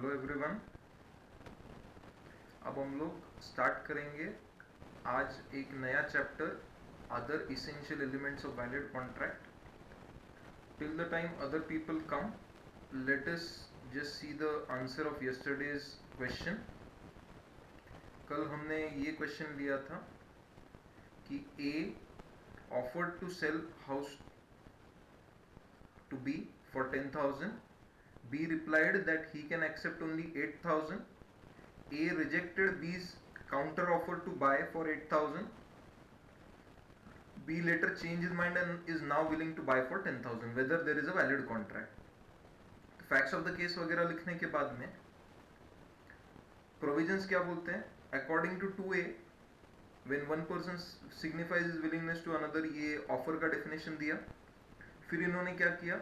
Hello everyone. अब हम लोग स्टार्ट करेंगे आज एक नया chapter, other essential elements of valid contract. Till the time other people come, let us just see the answer of yesterday's question. कल हमने ये क्वेश्चन लिया था कि A offered to sell house to be for 10,000. B replied that he can accept only 8,000. A rejected B's counter offer to buy for 8,000. B later changed his mind and is now willing to buy for 10,000. Whether there is a valid contract. Facts of the case वगैरह लिखने के बाद में provisions क्या बोलते हैं? According to 2A, when one person signifies his willingness to another, ये offer का definition दिया. फिर इन्होंने क्या किया?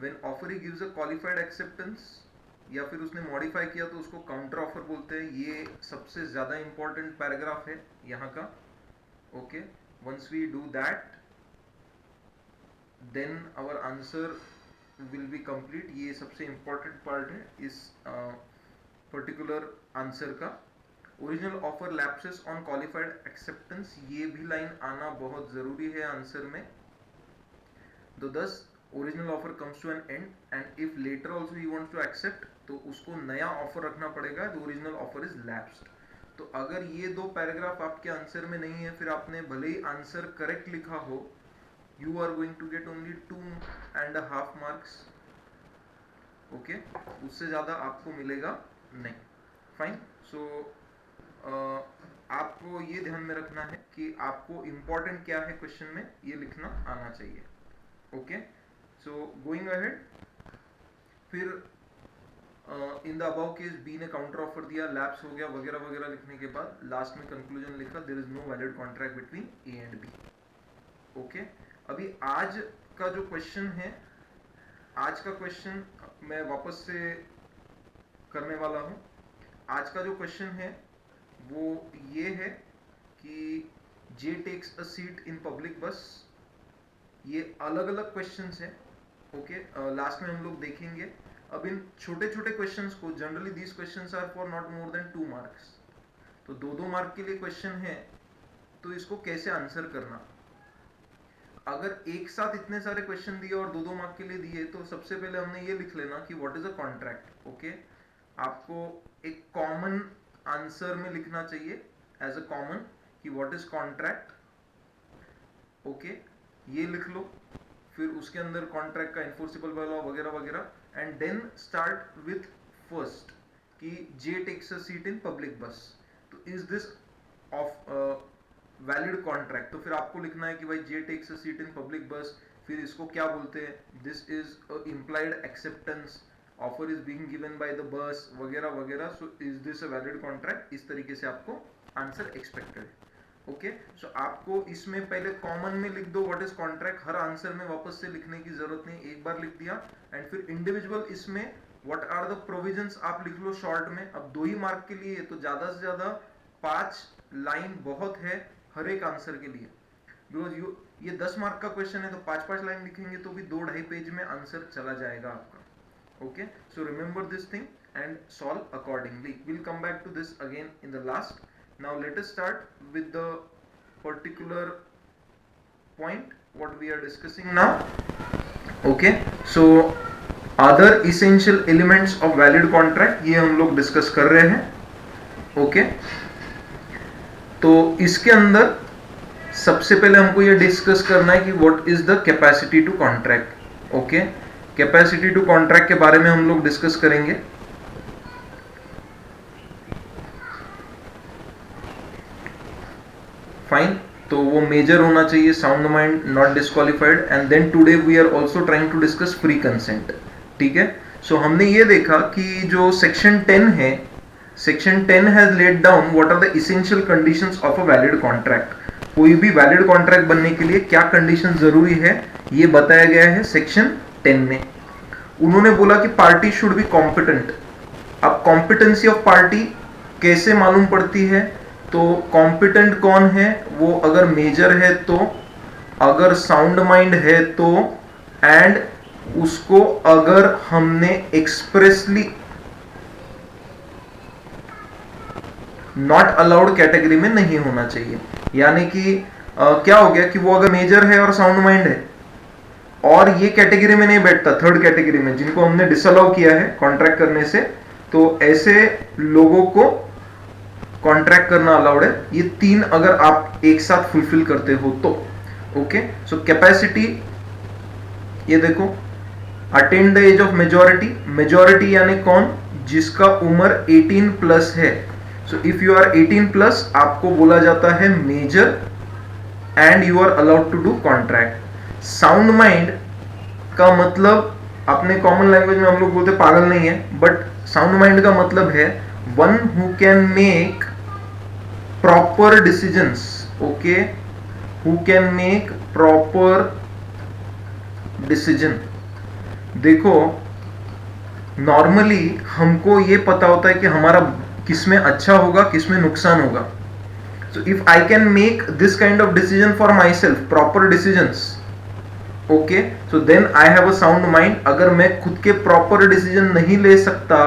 When offeree gives a qualified acceptance या फिर उसने मॉडिफाई किया तो उसको काउंटर ऑफर बोलते हैं. ये सबसे ज्यादा इंपॉर्टेंट पैराग्राफ है यहाँ का. Okay, once we do that then our answer will be complete. ये सबसे इंपॉर्टेंट पार्ट है इस पर्टिकुलर आंसर का. Original offer lapses on qualified acceptance, ये भी लाइन आना बहुत जरूरी है आंसर में. तो thus original offer comes to an end and if later also he wants to accept तो उसको नया ऑफर रखना पड़ेगा. the original offer is lapsed. तो अगर ये दो पैराग्राफ आपके आंसर में नहीं है, फिर आपने भले ही आंसर करेक्ट लिखा हो, you are going to get only 2.5 marks. Okay, उससे ज्यादा आपको मिलेगा नहीं. फाइन. सो आपको ये ध्यान में रखना है कि आपको इंपॉर्टेंट क्या है क्वेश्चन में, ये लिखना आना चाहिए. Okay, so going ahead. फिर in the above case B ने काउंटर ऑफर दिया, लैप्स हो गया वगैरह वगैरह लिखने के बाद लास्ट में कंक्लूजन लिखा, there is no valid contract between A and B. Okay, अभी आज का जो क्वेश्चन है, आज का क्वेश्चन मैं वापस से करने वाला हूं. आज का जो क्वेश्चन है वो ये है कि J takes a seat in public bus. ये अलग अलग क्वेश्चंस हैं. ओके, लास्ट में हम लोग देखेंगे. अब इन छोटे छोटे क्वेश्चंस को, generally these questions are for not more than 2 marks. तो 2-2 मार्क के लिए क्वेश्चन है, तो इसको कैसे आंसर करना. अगर एक साथ इतने सारे क्वेश्चन दिए और 2-2 मार्क के लिए दिए, तो सबसे पहले हमने ये लिख लेना कि what is a contract. Okay, आपको एक कॉमन आंसर में लिखना चाहिए एज अ कॉमन कि व्हाट इज कॉन्ट्रैक्ट. ओके, ये लिख लो. फिर उसके अंदर कॉन्ट्रैक्ट का इन्फोर्सिबल लॉ वगैरह वगैरह, and then start with first कि J takes a seat in public bus. तो is this of valid contract. तो फिर आपको लिखना है कि भाई J takes a seat in public bus, फिर इसको क्या बोलते हैं, this is a implied acceptance, offer is being given by the bus वगैरह वगैरह. So is this a valid contract. इस तरीके से आपको आंसर एक्सपेक्टेड है. ओके, सो आपको इसमें पहले कॉमन में लिख दो what is contract. Her answer में वापस से लिखने की जरूरत नहीं, एक बार लिख दिया. एंड फिर इंडिविजुअल इसमें व्हाट आर द प्रोविजंस आप लिख लो शॉर्ट में. अब 2 ही मार्क के लिए, तो ज्यादा से ज्यादा 5 लाइन बहुत है हर एक आंसर के लिए. बिकॉज ये 10 मार्क का क्वेश्चन है, तो 5-5 लाइन लिखेंगे तो भी 2-2.5 पेज में आंसर चला जाएगा आपका. Okay, so remember this thing and solve accordingly. We'll come back to this again in the last. Now let us start with the particular point what we are discussing now. Okay, so other essential elements of valid contract, ये हम लोग discuss कर रहे हैं. Okay, तो इसके अंदर सबसे पहले हमको ये डिस्कस करना है कि what is the capacity to contract. Okay, capacity to contract के बारे में हम लोग डिस्कस करेंगे. फाइन, तो वो मेजर होना चाहिए, sound mind, not disqualified. And then today we are also trying to discuss free consent. ठीक है, सो हमने ये देखा कि जो सेक्शन 10 है, section 10 has laid down what are the essential conditions of a valid contract. कोई भी वैलिड कॉन्ट्रैक्ट बनने के लिए क्या कंडीशन जरूरी है, ये बताया गया है सेक्शन 10 में. उन्होंने बोला कि पार्टी शुड बी कॉम्पिटेंट. अब कॉम्पिटेंसी ऑफ पार्टी कैसे मालूम पड़ती है, तो कॉम्पिटेंट कौन है, वो अगर मेजर है तो, अगर साउंड माइंड है तो, एंड उसको अगर हमने एक्सप्रेसली नॉट अलाउड कैटेगरी में नहीं होना चाहिए। यानी कि क्या हो गया कि वो अगर मेजर है और साउंड माइंड है और ये कैटेगरी में नहीं बैठता, थर्ड कैटेगरी में, जिनको हमने डिसअलाउ किया है कॉन्ट्रैक्ट करने से, तो ऐसे लोगों को कॉन्ट्रैक्ट करना अलाउड है। ये 3 अगर आप एक साथ फुलफिल करते हो तो। ओके, सो कैपेसिटी, ये देखो, attain the age of majority. Majority यानी कौन? जिसका उम्र 18 प्लस है। So if you are 18 plus, आपको बोला जाता है major and you are allowed to do contract. Sound mind का मतलब अपने कॉमन लैंग्वेज में हम लोग बोलते पागल नहीं है, बट साउंड माइंड का मतलब है one who can make proper decisions. Okay, who can make proper decision. देखो, नॉर्मली हमको ये पता होता है कि हमारा किसमें अच्छा होगा, किसमें नुकसान होगा। So if I can make this kind of decision for myself, proper decisions, okay, so then I have a sound mind. अगर मैं खुद के proper decision नहीं ले सकता,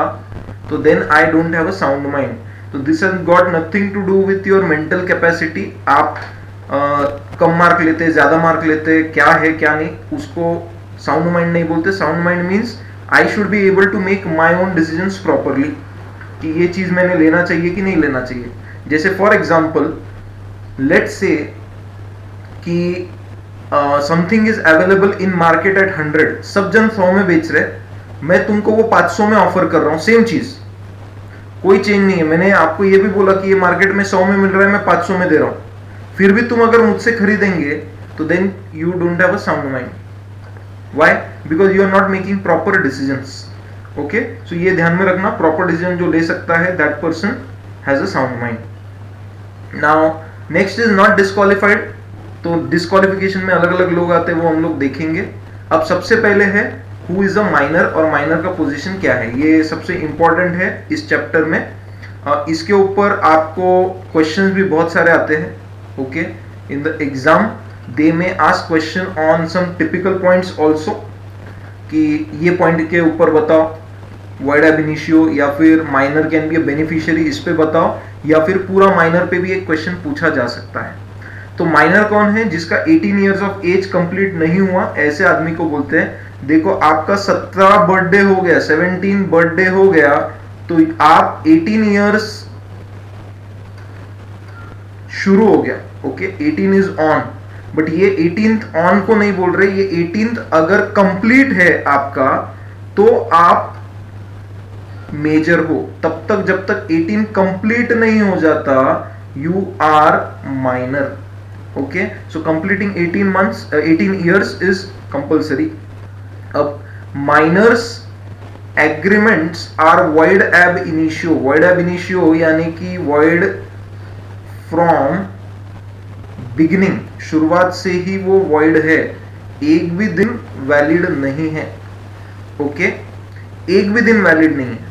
तो then I don't have a sound mind. So this has got nothing to do with your mental capacity. आप कम mark लेते, ज्यादा मार्क लेते, क्या है क्या नहीं, उसको साउंड माइंड नहीं बोलते। Sound mind means I should be able to make my own decisions properly, कि ये चीज मैंने लेना चाहिए कि नहीं लेना चाहिए। जैसे फॉर एग्जाम्पल, लेट्स से कि something is available in market at 100, सब जन 100 में बेच रहे, मैं तुमको वो 500 में ऑफर कर रहा हूँ, सेम चीज, कोई चेंज नहीं है। मैंने आपको ये भी बोला कि ये मार्केट में 100 में मिल रहा है, मैं 500 में दे रहा हूँ, फिर भी तुम अगर मुझसे खरीदेंगे तो then you don't have a sound mind. Why? Because you are not making proper decisions. Okay, so ये ध्यान में रखना, प्रॉपर डिसीजन जो ले सकता है, that person has a sound mind. Now next is not disqualified. तो डिस्क्वालिफिकेशन में अलग अलग लोग आते हैं, वो हम लोग देखेंगे। अब सबसे पहले है हु इज अ माइनर, और माइनर का पोजीशन क्या है, ये सबसे इंपॉर्टेंट है इस चैप्टर में। इसके ऊपर आपको क्वेश्चंस भी बहुत सारे आते हैं। Okay, in the exam they may ask question on some typical points also, कि ये पॉइंट के ऊपर बताओ, वर्ड एब इनिशियो, या फिर minor can be a beneficiary, इस पे बताओ, या फिर पूरा माइनर पे भी एक क्वेश्चन पूछा जा सकता है। तो माइनर कौन है? जिसका 18 इयर्स ऑफ एज कंप्लीट नहीं हुआ, ऐसे आदमी को बोलते हैं। देखो, आपका 17 बर्थडे हो गया, 17 बर्थडे हो गया, तो आप 18 इयर्स शुरू हो गया। ओके, 18 इज ऑन, बट ये 18th ऑन को नहीं बोल रहे, ये 18th अगर कंप्लीट है आपका, तो आप मेजर हो। तब तक जब तक 18 कंप्लीट नहीं हो जाता, you are minor. Okay, so completing 18 months 18 years is compulsory. अब minors agreements are void ab initio। void ab initio यानी कि void फ्रॉम बिगिनिंग, शुरुआत से ही वो void है, एक भी दिन वैलिड नहीं है। ओके, एक भी दिन वैलिड नहीं है।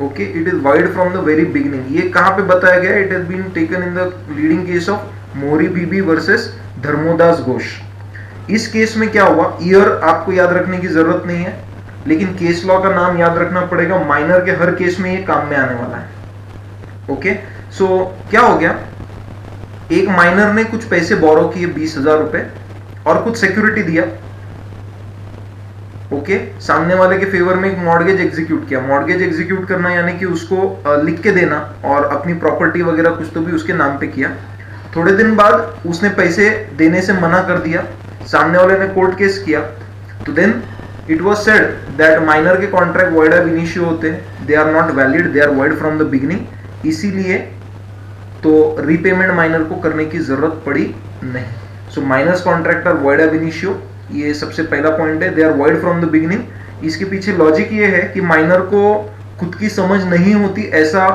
Okay, it is void from the very beginning. ये कहां पे बताया गया? It has been taken in the leading case of Mohori Bibee versus Dharmodas Ghosh. इस केस में क्या हुआ, ईयर आपको याद रखने की जरूरत नहीं है, लेकिन केस लॉ का नाम याद रखना पड़ेगा। माइनर के हर केस में ये काम में आने वाला है। ओके, सो क्या हो गया, एक माइनर ने कुछ पैसे बोरो किए, 20,000 रुपए, और कुछ सिक्योरिटी दिया। ओके, सामने वाले के फेवर में एक मॉर्गेज एग्जीक्यूट किया। मॉर्गेज एग्जीक्यूट करना यानी कि उसको लिख के देना, और अपनी प्रॉपर्टी वगैरह कुछ तो भी उसके नाम पे किया। थोड़े दिन बाद उसने पैसे देने से मना कर दिया, सामने वाले ने कोर्ट केस किया, तो then it was said that minor के कॉन्ट्रैक्ट void ab initio होते हैं, they are not valid, they are void from the beginning. इसीलिए तो रीपेमेंट माइनर को करने की जरूरत पड़ी नहीं। So minors contract are void ab initio, ये सबसे पहला पॉइंट है। They are void from the beginning. इसके पीछे लॉजिक ये है कि माइनर को खुद की समझ नहीं होती, ऐसा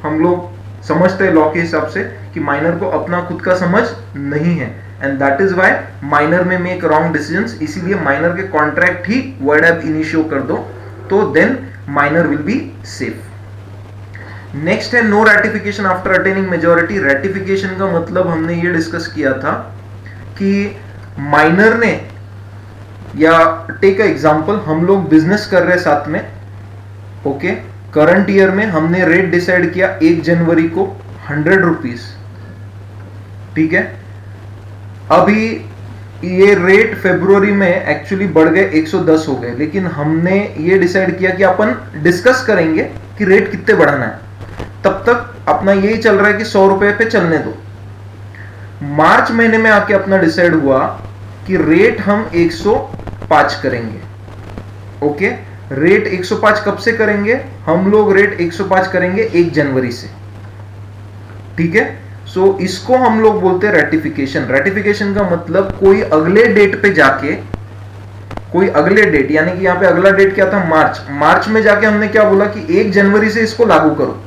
हम लोग समझते हैं लॉ के हिसाब से, कि माइनर को अपना खुद का समझ नहीं है, and that is why minor may make wrong decisions. इसीलिए माइनर के कॉन्ट्रैक्ट ही void ab initio कर दो, तो then minor will be safe. Next है no ratification after attaining majority. Ratification का मतलब हमने ये डिस्कस किया था कि माइनर ने, या टेक अ एग्जांपल, हम लोग बिजनेस कर रहे साथ में। ओके, करंट ईयर में हमने रेट डिसाइड किया 1 जनवरी को 100 रुपीज, ठीक है। अभी ये रेट फरवरी में एक्चुअली बढ़ गए 110 हो गए, लेकिन हमने ये डिसाइड किया कि अपन डिस्कस करेंगे कि रेट कितने बढ़ाना है। तब तक अपना यही चल रहा है कि 100 रुपए पे चलने दो। मार्च महीने में आके अपना डिसाइड हुआ कि रेट हम 105 करेंगे। ओके, रेट 105 कब से करेंगे हम लोग? रेट 105 करेंगे 1 जनवरी से, ठीक है। सो इसको हम लोग बोलते हैं रेटिफिकेशन। रेटिफिकेशन का मतलब कोई अगले डेट पे जाके, कोई अगले डेट, यानी कि यहां पे अगला डेट क्या था? मार्च में जाके हमने क्या बोला कि 1 जनवरी से इसको लागू करो।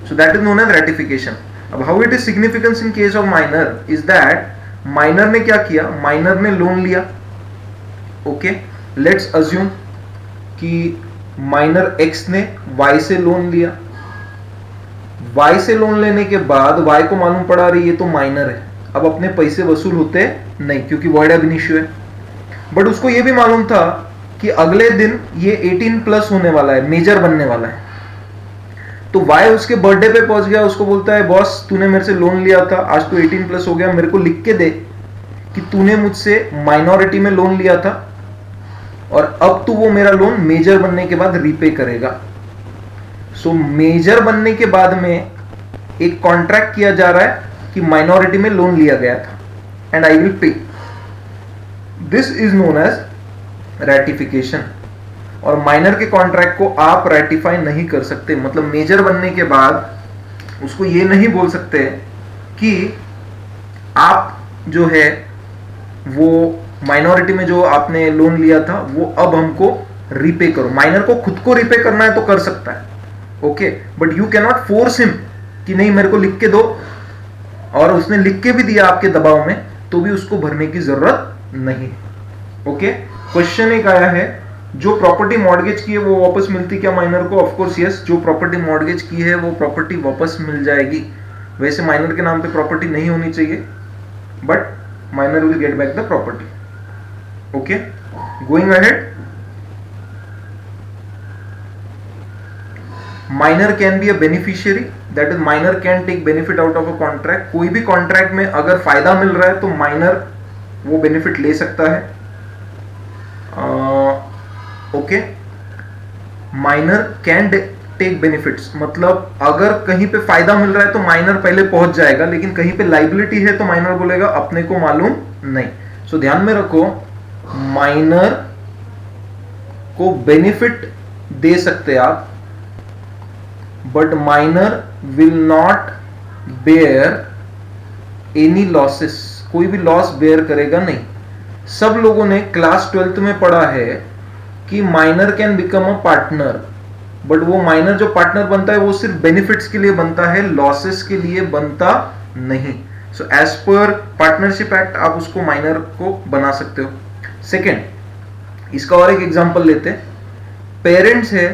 So that is known as ratification. अब how it is significance in case of minor is that minor ने क्या किया? माइनर ने लोन लिया। ओके, लेट्स अज्यूम कि माइनर एक्स ने वाई से लोन लिया। वाई से लोन लेने के बाद वाई को मालूम पड़ा रही ये तो माइनर है, अब अपने पैसे वसूल होते नहीं क्योंकि वॉइड अब इनिशियो है। बट उसको ये भी मालूम था कि अगले दिन ये 18 प्लस होने वाला है, मेजर बनने वाला है। तो वाई उसके बर्थडे पे पहुंच गया, उसको बोलता है बॉस तूने मेरे से लोन लिया था, आज तो 18 प्लस हो गया, मेरे को लिख के दे कि तूने मुझसे माइनॉरिटी में लोन लिया था और अब तू वो मेरा लोन मेजर बनने के बाद रीपे करेगा। सो मेजर बनने के बाद में एक कॉन्ट्रैक्ट किया जा रहा है कि माइनॉरिटी में लोन लिया गया था and I will pay. This is known as ratification. और माइनर के कॉन्ट्रैक्ट को आप रेटिफाई नहीं कर सकते, मतलब मेजर बनने के बाद उसको ये नहीं बोल सकते कि आप जो है वो माइनॉरिटी में जो आपने लोन लिया था वो अब हमको रीपे करो। माइनर को खुद को रीपे करना है तो कर सकता है, okay, but you can not force him कि नहीं मेरे को लिख के दो, और उसने लिख के भी दिया आपके दबाव में तो भी उसको भरने की जरूरत नहीं। ओके, क्वेश्चन एक आया है, जो प्रॉपर्टी मॉर्गेज की है वो वापस मिलती क्या माइनर को? ऑफ कोर्स यस, जो प्रॉपर्टी मॉर्गेज की है वो प्रॉपर्टी वापस मिल जाएगी। वैसे माइनर के नाम पे प्रॉपर्टी नहीं होनी चाहिए, but minor will get back the property. Okay, going ahead, minor can be a beneficiary, that is minor can take benefit out of a contract. कोई भी कॉन्ट्रैक्ट में अगर फायदा मिल रहा है तो माइनर वो बेनिफिट ले सकता है। Okay, minor can take benefits, मतलब अगर कहीं पे फायदा मिल रहा है तो माइनर पहले पहुंच जाएगा, लेकिन कहीं पे लाइबिलिटी है तो माइनर बोलेगा अपने को मालूम नहीं। सो ध्यान में रखो, माइनर को बेनिफिट दे सकते आप, but minor will not bear any losses, कोई भी लॉस बेयर करेगा नहीं। सब लोगों ने क्लास 12th में पढ़ा है कि minor can become a partner, but वो माइनर जो पार्टनर बनता है वो सिर्फ बेनिफिट्स के लिए बनता है, लॉसेस के लिए बनता नहीं। So as per partnership act आप उसको माइनर को बना सकते हो। सेकेंड, इसका और एक एग्जांपल लेते हैं। पेरेंट्स है,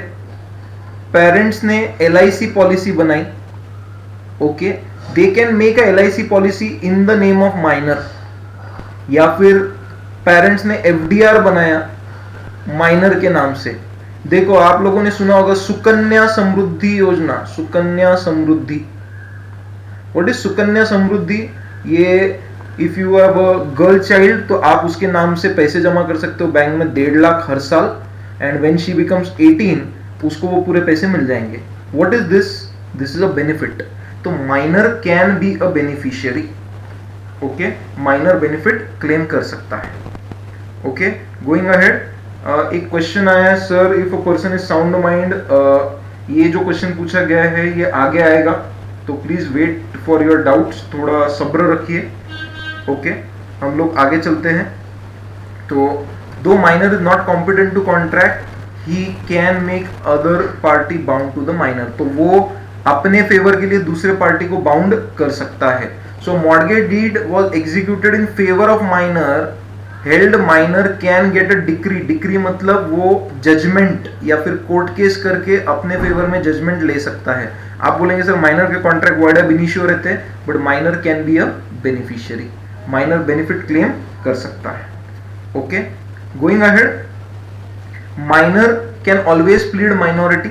पेरेंट्स ने LIC पॉलिसी बनाई। Okay, they can make a LIC policy in the name of minor, या फिर पेरेंट्स ने FDR बनाया माइनर के नाम से। देखो आप लोगों ने सुना होगा सुकन्या समृद्धि योजना, सुकन्या समृद्धि। What is Sukanya Samriddhi? ये if you have a girl child तो आप उसके नाम से पैसे जमा कर सकते हो बैंक में 1.5 लाख हर साल, एंड व्हेन शी बिकम्स 18 उसको वो पूरे पैसे मिल जाएंगे। What is this? This is a benefit. तो minor can be a beneficiary. Okay, minor benefit claim कर सकता है। ओके, गोइंग अहेड, एक क्वेश्चन आया है, sir if a person is sound mind. ये जो क्वेश्चन पूछा गया है ये आगे आएगा, तो please wait for your doubts, थोड़ा सब्र रखिए। ओके, हम लोग आगे चलते हैं। तो दो minor is not competent to contract, he can make other party bound to the minor, तो वो अपने फेवर के लिए दूसरे पार्टी को बाउंड कर सकता है। So mortgage deed was executed in favour of minor, held minor can get a decree. Decree मतलब वो जजमेंट या फिर कोर्ट केस करके अपने फेवर में जजमेंट ले सकता है। आप बोलेंगे सर माइनर के कॉन्ट्रैक्ट वॉइड अब इनिशियो रहते हैं, but minor can be a beneficiary, minor benefit claim कर सकता है। Okay, going ahead, minor can always plead minority,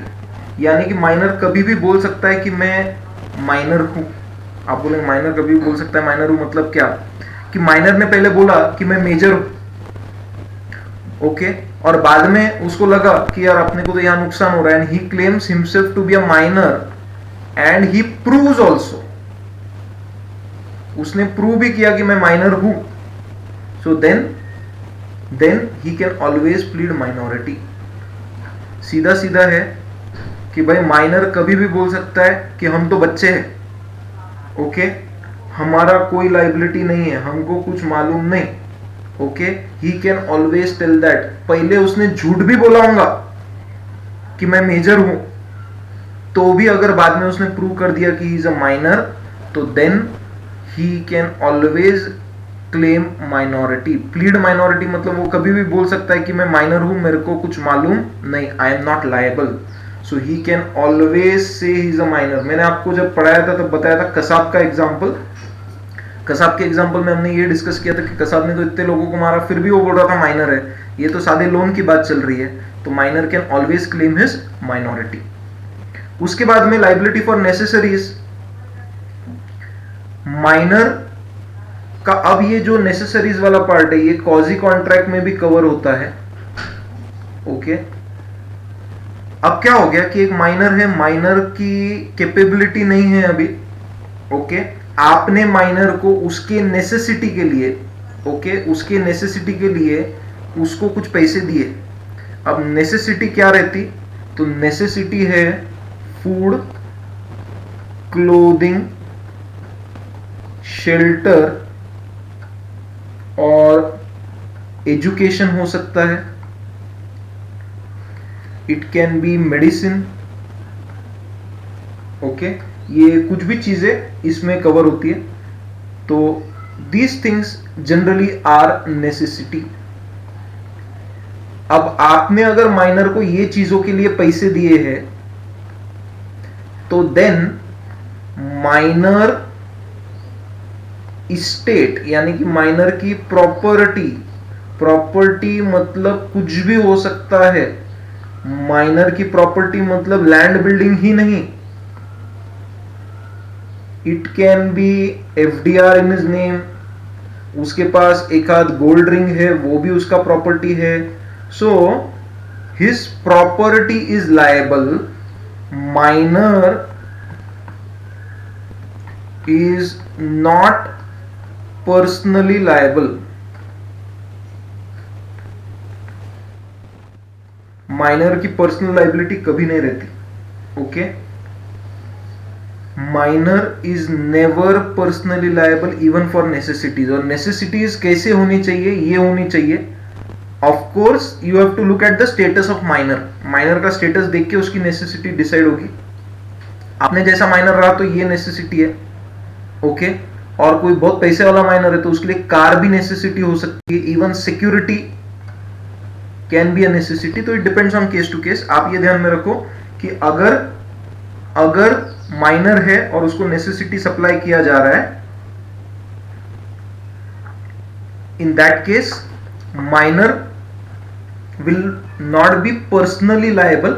यानी कि माइनर कभी भी बोल सकता है कि मैं माइनर हूं, आप बोलेंगे माइनर कभी भी बोल सकता है माइनर हूं, मतलब क्या कि माइनर ने पहले बोला कि मैं मेजर हूं, ओके, और बाद में उसको लगा कि यार अपने को तो यहां नुकसान हो रहा है, and he claims himself to be a minor and he proves also, उसने प्रूव भी किया कि मैं माइनर हूं, so then he can always plead minority. सीधा सीधा है कि भाई माइनर कभी भी बोल सकता है कि हम तो बच्चे हैं, ओके, हमारा कोई लाइबिलिटी नहीं है, हमको कुछ मालूम नहीं, okay, he can always tell that. पहले उसने झूठ भी बोला होगा कि मैं मेजर हूं, तो भी अगर बाद में उसने प्रूव कर दिया कि ही इज अ माइनर, तो then he can always claim minority. Plead minority मतलब वो कभी भी बोल सकता है कि मैं माइनर हूं, मेरे को कुछ मालूम नहीं, I am not liable, so he can always say he is a minor. मैंने आपको जब पढ़ाया था तब बताया था कसाब का एग्जाम्पल, कसाब के एग्जाम्पल में हमने ये डिस्कस किया था कि कसाब ने तो इतने लोगों को मारा, फिर भी वो बोल रहा था माइनर है, ये तो सादे लोन की बात चल रही है, तो minor can always claim his minority. उसके बाद में लाइबिलिटी फॉर नेसेसरीज, माइनर का अब ये जो नेसेसरीज वाला पार्ट है ये कॉजी कॉन्ट्रैक्ट में भी कवर होता है, ओके। अब क्या हो गया कि एक माइनर है, माइनर की कैपेबिलिटी नहीं है अभी, ओके, आपने माइनर को उसके नेसेसिटी के लिए, ओके, उसके नेसेसिटी के लिए उसको कुछ पैसे दिए। अब नेसेसिटी क्या रहती, तो नेसेसिटी है फूड, क्लोथिंग, शेल्टर और एजुकेशन हो सकता है, it can be medicine, okay, ये कुछ भी चीजें इसमें कवर होती है। तो these things generally are necessity. अब आपने अगर माइनर को ये चीजों के लिए पैसे दिए हैं, तो देन माइनर स्टेट यानी कि माइनर की प्रॉपर्टी, प्रॉपर्टी मतलब कुछ भी हो सकता है, माइनर की प्रॉपर्टी मतलब लैंड बिल्डिंग ही नहीं, it can B FDR in his name, उसके पास एक आध गोल्ड रिंग है वो भी उसका प्रॉपर्टी है, so his property is liable, minor is not personally liable. Minor की पर्सनल लाइबिलिटी कभी नहीं रहती, okay. Minor is never personally liable even for necessities. और नेसेसिटीज कैसे होनी चाहिए, ये होनी चाहिए, of course you have to look at the status of minor. Minor का स्टेटस देख के उसकी नेसेसिटी डिसाइड होगी। आपने जैसा माइनर रहा तो ये नेसेसिटी है, ओके, और कोई बहुत पैसे वाला माइनर है तो उसके लिए कार भी नेसेसिटी हो सकती है, even security can be a necessity. तो it depends on case to case. आप ये ध्यान में रखो कि अगर माइनर है और उसको नेसेसिटी सप्लाई किया जा रहा है, in that case minor will not be personally liable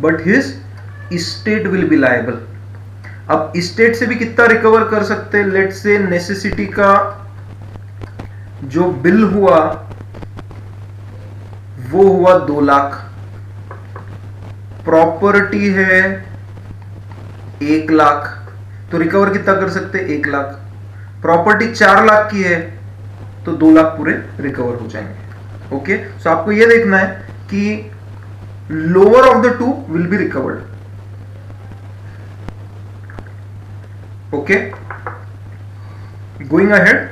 but his state will be liable. अब स्टेट से भी कितना रिकवर कर सकते हैं, लेट्स से नेसेसिटी का जो बिल हुआ वो हुआ 2 लाख, प्रॉपर्टी है 1 लाख, तो रिकवर कितना कर सकते हैं 1 लाख। प्रॉपर्टी 4 लाख की है तो 2 लाख पूरे रिकवर हो जाएंगे, ओके। सो आपको यह देखना है कि lower of the two will be recovered, okay. Going ahead,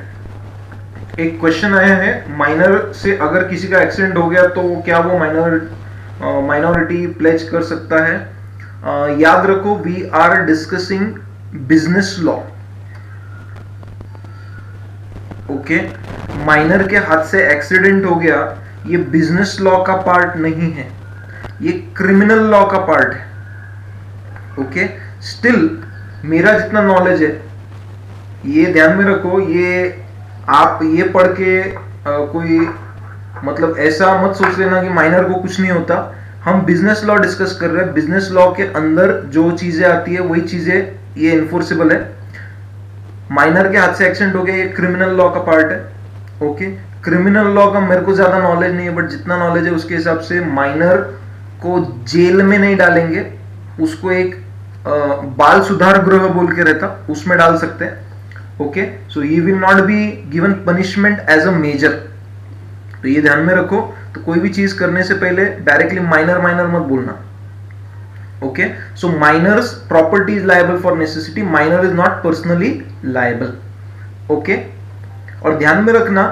एक क्वेश्चन आया है, माइनर से अगर किसी का एक्सीडेंट हो गया तो क्या वो माइनॉरिटी प्लेज कर सकता है? याद रखो we are discussing business law, okay. Minor के हाथ से एक्सीडेंट हो गया, ये बिजनेस लॉ का पार्ट नहीं है, ये क्रिमिनल लॉ का पार्ट है, ओके। स्टिल मेरा जितना नॉलेज है, ये ध्यान में रखो, ये आप ये पढ़ के कोई मतलब ऐसा मत सोच लेना कि माइनर को कुछ नहीं होता। हम बिजनेस लॉ डिस्कस कर रहे हैं, बिजनेस लॉ के अंदर जो चीजें आती है वही चीजें ये इन्फोर्सेबल है। माइनर के हाथ से एक्सीडेंट हो गया, ये क्रिमिनल लॉ का पार्ट है. ओके, क्रिमिनल लॉ का मेरे को ज्यादा नॉलेज नहीं है, बट जितना नॉलेज है उसके हिसाब से माइनर को जेल में नहीं डालेंगे, उसको एक बाल सुधार गृह बोल के रहता, उसमें डाल सकते हैं. Okay, so he will not be given punishment as a major. तो ये ध्यान में रखो. तो कोई भी चीज करने से पहले डायरेक्टली माइनर माइनर मत बोलना. Okay, so minor's property is liable for necessity, minor is not personally liable. Okay, और ध्यान में रखना,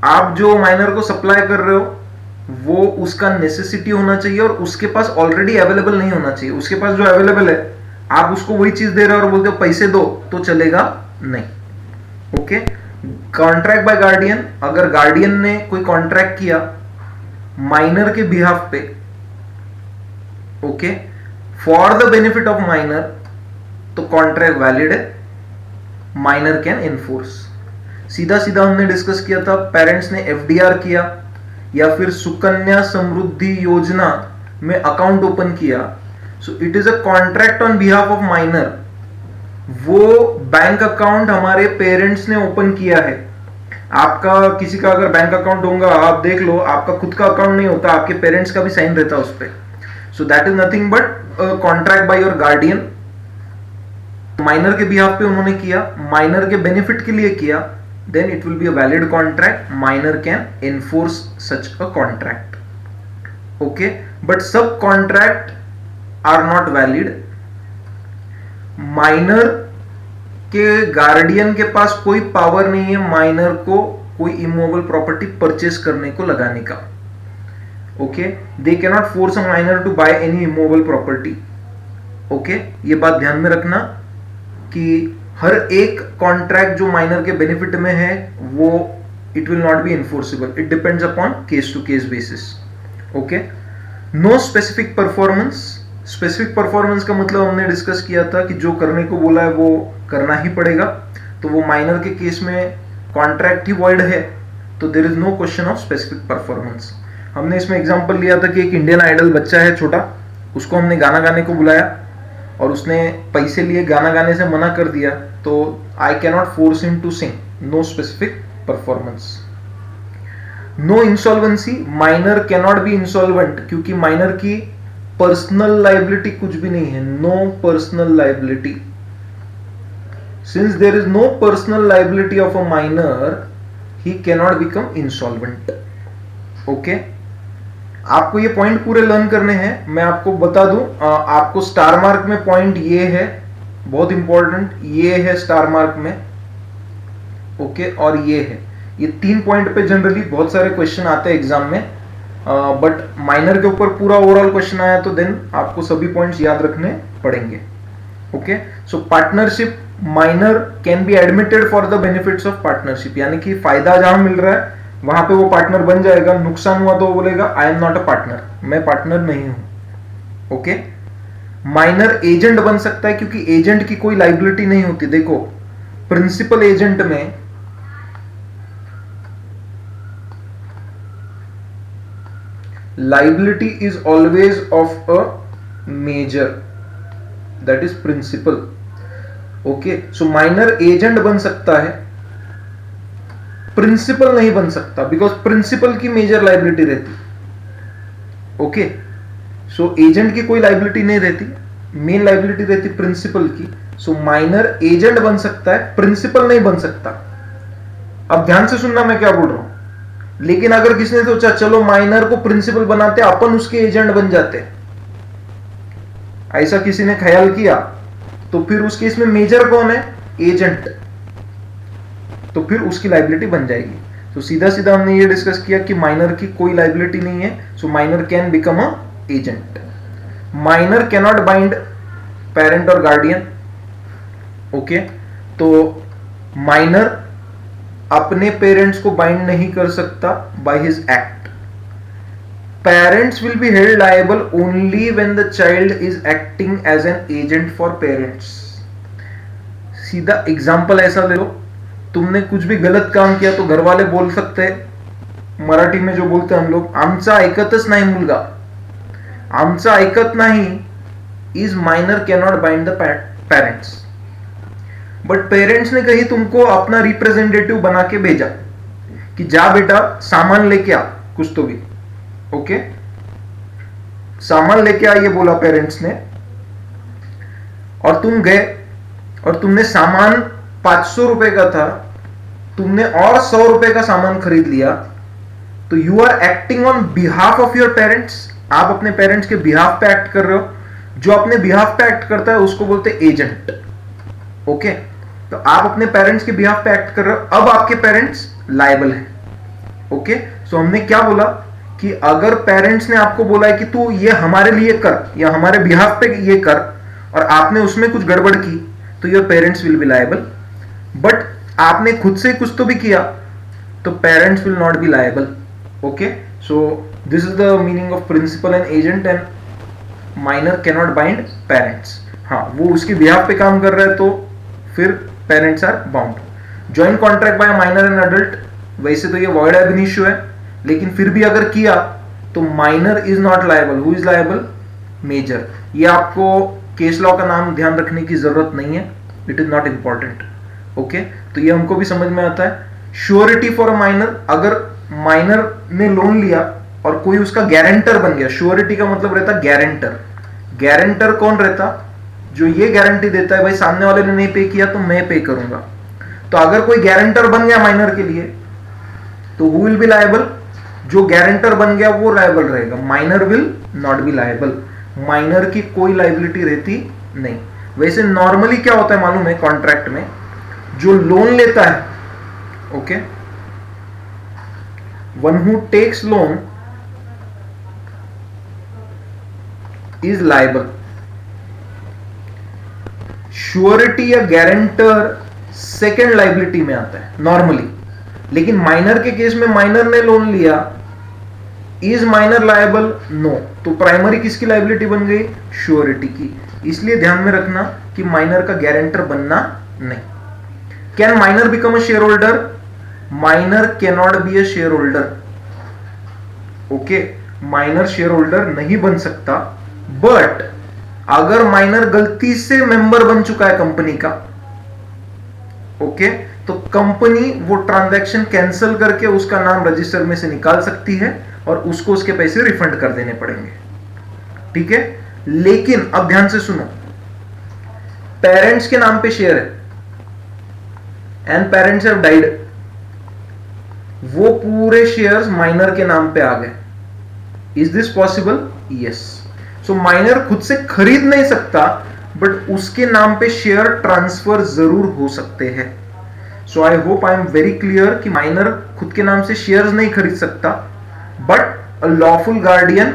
आप जो माइनर को सप्लाई कर रहे हो वो उसका नेसेसिटी होना चाहिए और उसके पास ऑलरेडी अवेलेबल नहीं होना चाहिए. उसके पास जो अवेलेबल है आप उसको वही चीज दे रहे हो और बोलते हो पैसे दो, तो चलेगा नहीं. ओके, कॉन्ट्रैक्ट बाय गार्डियन, अगर गार्डियन ने कोई कॉन्ट्रैक्ट किया माइनर के बिहाफ पे, okay, for the benefit of minor, तो कॉन्ट्रैक्ट वैलिड है, माइनर कैन एनफोर्स. सीधा सीधा हमने डिस्कस किया था, पेरेंट्स ने एफडीआर किया या फिर सुकन्या समृद्धि योजना में अकाउंट ओपन किया, सो it is a contract on behalf of minor. वो बैंक अकाउंट हमारे पेरेंट्स ने ओपन किया है. आपका किसी का अगर बैंक अकाउंट होगा, आप देख लो, आपका खुद का अकाउंट नहीं होता, आपके पेरेंट्स का भी साइन रहता है उस पर. सो that is nothing but contract by your guardian. Minor के बिहाफ पे उन्होंने किया, माइनर के बेनिफिट के लिए किया, then it will be a valid contract. Minor can enforce such a contract. Okay, but sub contract are not valid. Minor के guardian के पास कोई पावर नहीं है माइनर को कोई इमूवेबल प्रॉपर्टी परचेस करने को लगाने का. Okay, they can not force a minor to buy any immovable property. Okay, ये बात ध्यान में रखना कि हर एक कॉन्ट्रैक्ट जो माइनर के बेनिफिट में है वो it will not be enforceable. It depends upon case to case basis. Okay, no specific performance. Specific performance का मतलब हमने डिस्कस किया था कि जो करने को बोला है वो करना ही पड़ेगा. तो वो माइनर के केस में कॉन्ट्रैक्ट ही वॉइड है, तो there is no question of specific performance. हमने इसमें एग्जांपल लिया था कि एक इंडियन आइडल बच्चा है छोटा, उसको हमने गाना गाने को बुलाया और उसने पैसे लिए गाना गाने से मना कर दिया, तो I can not force him to sing. No specific performance. No insolvency. Minor can not be insolvent क्योंकि माइनर की पर्सनल लाइबिलिटी कुछ भी नहीं है. No personal liability. Since there is no personal liability of a minor, he can not become insolvent. Okay, आपको ये point पूरे लर्न करने हैं. मैं आपको बता दूं, आपको स्टार मार्क में पॉइंट ये है, बहुत इंपॉर्टेंट, ये है स्टार मार्क में. ओके, और ये है, ये 3 पॉइंट पे जनरली बहुत सारे क्वेश्चन आते हैं एग्जाम में, बट माइनर के ऊपर पूरा ओवरऑल क्वेश्चन आया तो देन आपको सभी पॉइंट्स याद रखने पड़ेंगे. Okay, so partnership, minor can be admitted for the benefits of partnership, यानी कि फायदा जहां मिल रहा है वहां पे वो पार्टनर बन जाएगा. नुकसान हुआ तो वो बोलेगा I am not a partner, मैं पार्टनर नहीं हूं. ओके, माइनर एजेंट बन सकता है क्योंकि एजेंट की कोई लाइबिलिटी नहीं होती. देखो, प्रिंसिपल एजेंट में liability is always of a major, that is principal. Okay, so minor agent बन सकता है, प्रिंसिपल नहीं बन सकता, बिकॉज प्रिंसिपल की मेजर लाइबिलिटी रहती. ओके, सो एजेंट की कोई लाइबिलिटी नहीं रहती, मेन लाइबिलिटी रहती प्रिंसिपल की. सो माइनर एजेंट बन सकता है, प्रिंसिपल नहीं बन सकता. अब ध्यान से सुनना मैं क्या बोल रहा हूं. लेकिन अगर किसी ने सोचा चलो माइनर को प्रिंसिपल बनाते, अपन उसके एजेंट बन जाते, ऐसा किसी ने ख्याल किया, तो फिर उस केस में मेजर कौन है? एजेंट. तो फिर उसकी लाइबिलिटी बन जाएगी. तो सीधा सीधा हमने ये डिस्कस किया कि माइनर की कोई लाइबिलिटी नहीं है, so minor can become a agent. Minor can not bind parent और गार्डियन. ओके, तो माइनर अपने पेरेंट्स को बाइंड नहीं कर सकता by his act. Parents will be held liable only when the child is acting as an agent for parents. सीधा example ऐसा ले लो, तुमने कुछ भी गलत काम किया तो घर वाले बोल सकते हैं, मराठी में जो बोलते हैं हम लोग, आमचा ऐकतच नाही मुलगा. आमचा ऐकत नाही is minor can not bind the parents. But parents ने कहीं तुमको अपना रिप्रेजेंटेटिव बना के भेजा कि जा बेटा सामान लेके आ कुछ तो भी, ओके सामान लेके आ ये बोला पेरेंट्स ने, और तुम गए और तुमने सामान 500 रुपए का था, तुमने और 100 रुपए का सामान खरीद लिया, तो you are acting on behalf of your parents. आप अपने पेरेंट्स के बिहाफ पे एक्ट कर रहे हो। जो अपने बिहाफ पे एक्ट करता है उसको बोलते हैं एजेंट, ओके तो आप अपने पेरेंट्स के बिहाफ पे एक्ट कर रहे हो। अब आपके पेरेंट्स लायबल हैं, ओके सो हमने क्या बोला कि अगर पेरेंट्स ने आपको बोला है कि तू ये हमारे लिए कर या हमारे बिहाफ पे ये कर और आपने उसमें कुछ गड़बड़ की, तो your parents will be liable. But आपने खुद से कुछ तो भी किया तो parents will not be liable, okay so this is the meaning of principal and agent and minor cannot bind parents. हाँ वो उसके बिहाफ पे काम कर रहा है तो फिर parents are bound. Joint contract by minor and adult, वैसे तो ये वॉइड एब इनिशियो है, लेकिन फिर भी अगर किया तो minor is not liable. Who is liable? Major. ये आपको केस लॉ का नाम ध्यान रखने की जरूरत नहीं है, it is not important, okay तो ये हमको भी समझ में आता है। श्योरिटी फॉर अ माइनर, अगर माइनर ने लोन लिया और कोई उसका गारंटर बन गया, श्योरिटी का मतलब रहता गारंटर। गारंटर कौन रहता? जो ये गारंटी देता है भाई सामने वाले ने नहीं पे किया तो मैं पे करूंगा। तो अगर कोई गारंटर बन गया माइनर के लिए तो हु विल बी लायबल? जो गारंटर बन गया वो लायबल रहेगा, minor will not be liable. Minor की कोई लायबिलिटी रहती नहीं। वैसे नॉर्मली क्या होता है मालूम है कॉन्ट्रैक्ट में, जो लोन लेता है, okay one who takes loan is liable. Surety या गारंटर सेकेंड लायबिलिटी में आता है नॉर्मली, लेकिन माइनर के केस में माइनर ने लोन लिया, इज माइनर लायबल? नो। तो प्राइमरी किसकी लायबिलिटी बन गई? श्योरिटी की। इसलिए ध्यान में रखना कि माइनर का गारंटर बनना नहीं। Can minor become a share holder? Minor can not be a share holder, okay minor share holder नहीं बन सकता। बट अगर माइनर गलती से मेंबर बन चुका है कंपनी का, ओके तो कंपनी वो ट्रांजैक्शन कैंसिल करके उसका नाम रजिस्टर में से निकाल सकती है और उसको उसके पैसे रिफंड कर देने पड़ेंगे, ठीक है। लेकिन अब ध्यान से सुनो, पेरेंट्स के नाम पे शेयर है एंड पेरेंट्स हैव डाइड, वो पूरे शेयर्स माइनर के नाम पे आ गए। Is this possible? Yes. So minor खुद से खरीद नहीं सकता, बट उसके नाम पे शेयर ट्रांसफर जरूर हो सकते हैं। So I hope I am very clear कि माइनर खुद के नाम से शेयर्स नहीं खरीद सकता, but a lawful guardian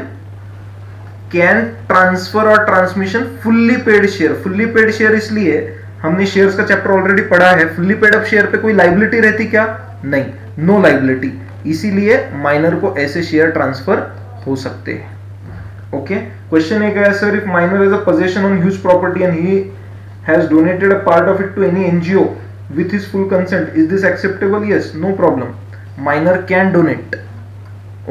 can transfer और transmission fully paid share. Fully paid share इसलिए, हमने शेयर्स का चैप्टर ऑलरेडी पढ़ा है, फुल्ली पेड अप शेयर पे कोई लायबिलिटी रहती क्या? नहीं, नो लायबिलिटी। इसीलिए माइनर को ऐसे शेयर ट्रांसफर हो सकते हैं, ओके। क्वेश्चन एक है, sir if minor is a possession on huge property and he has donated a part of it to any NGO with his full consent, is this acceptable? Yes, no problem, minor can donate,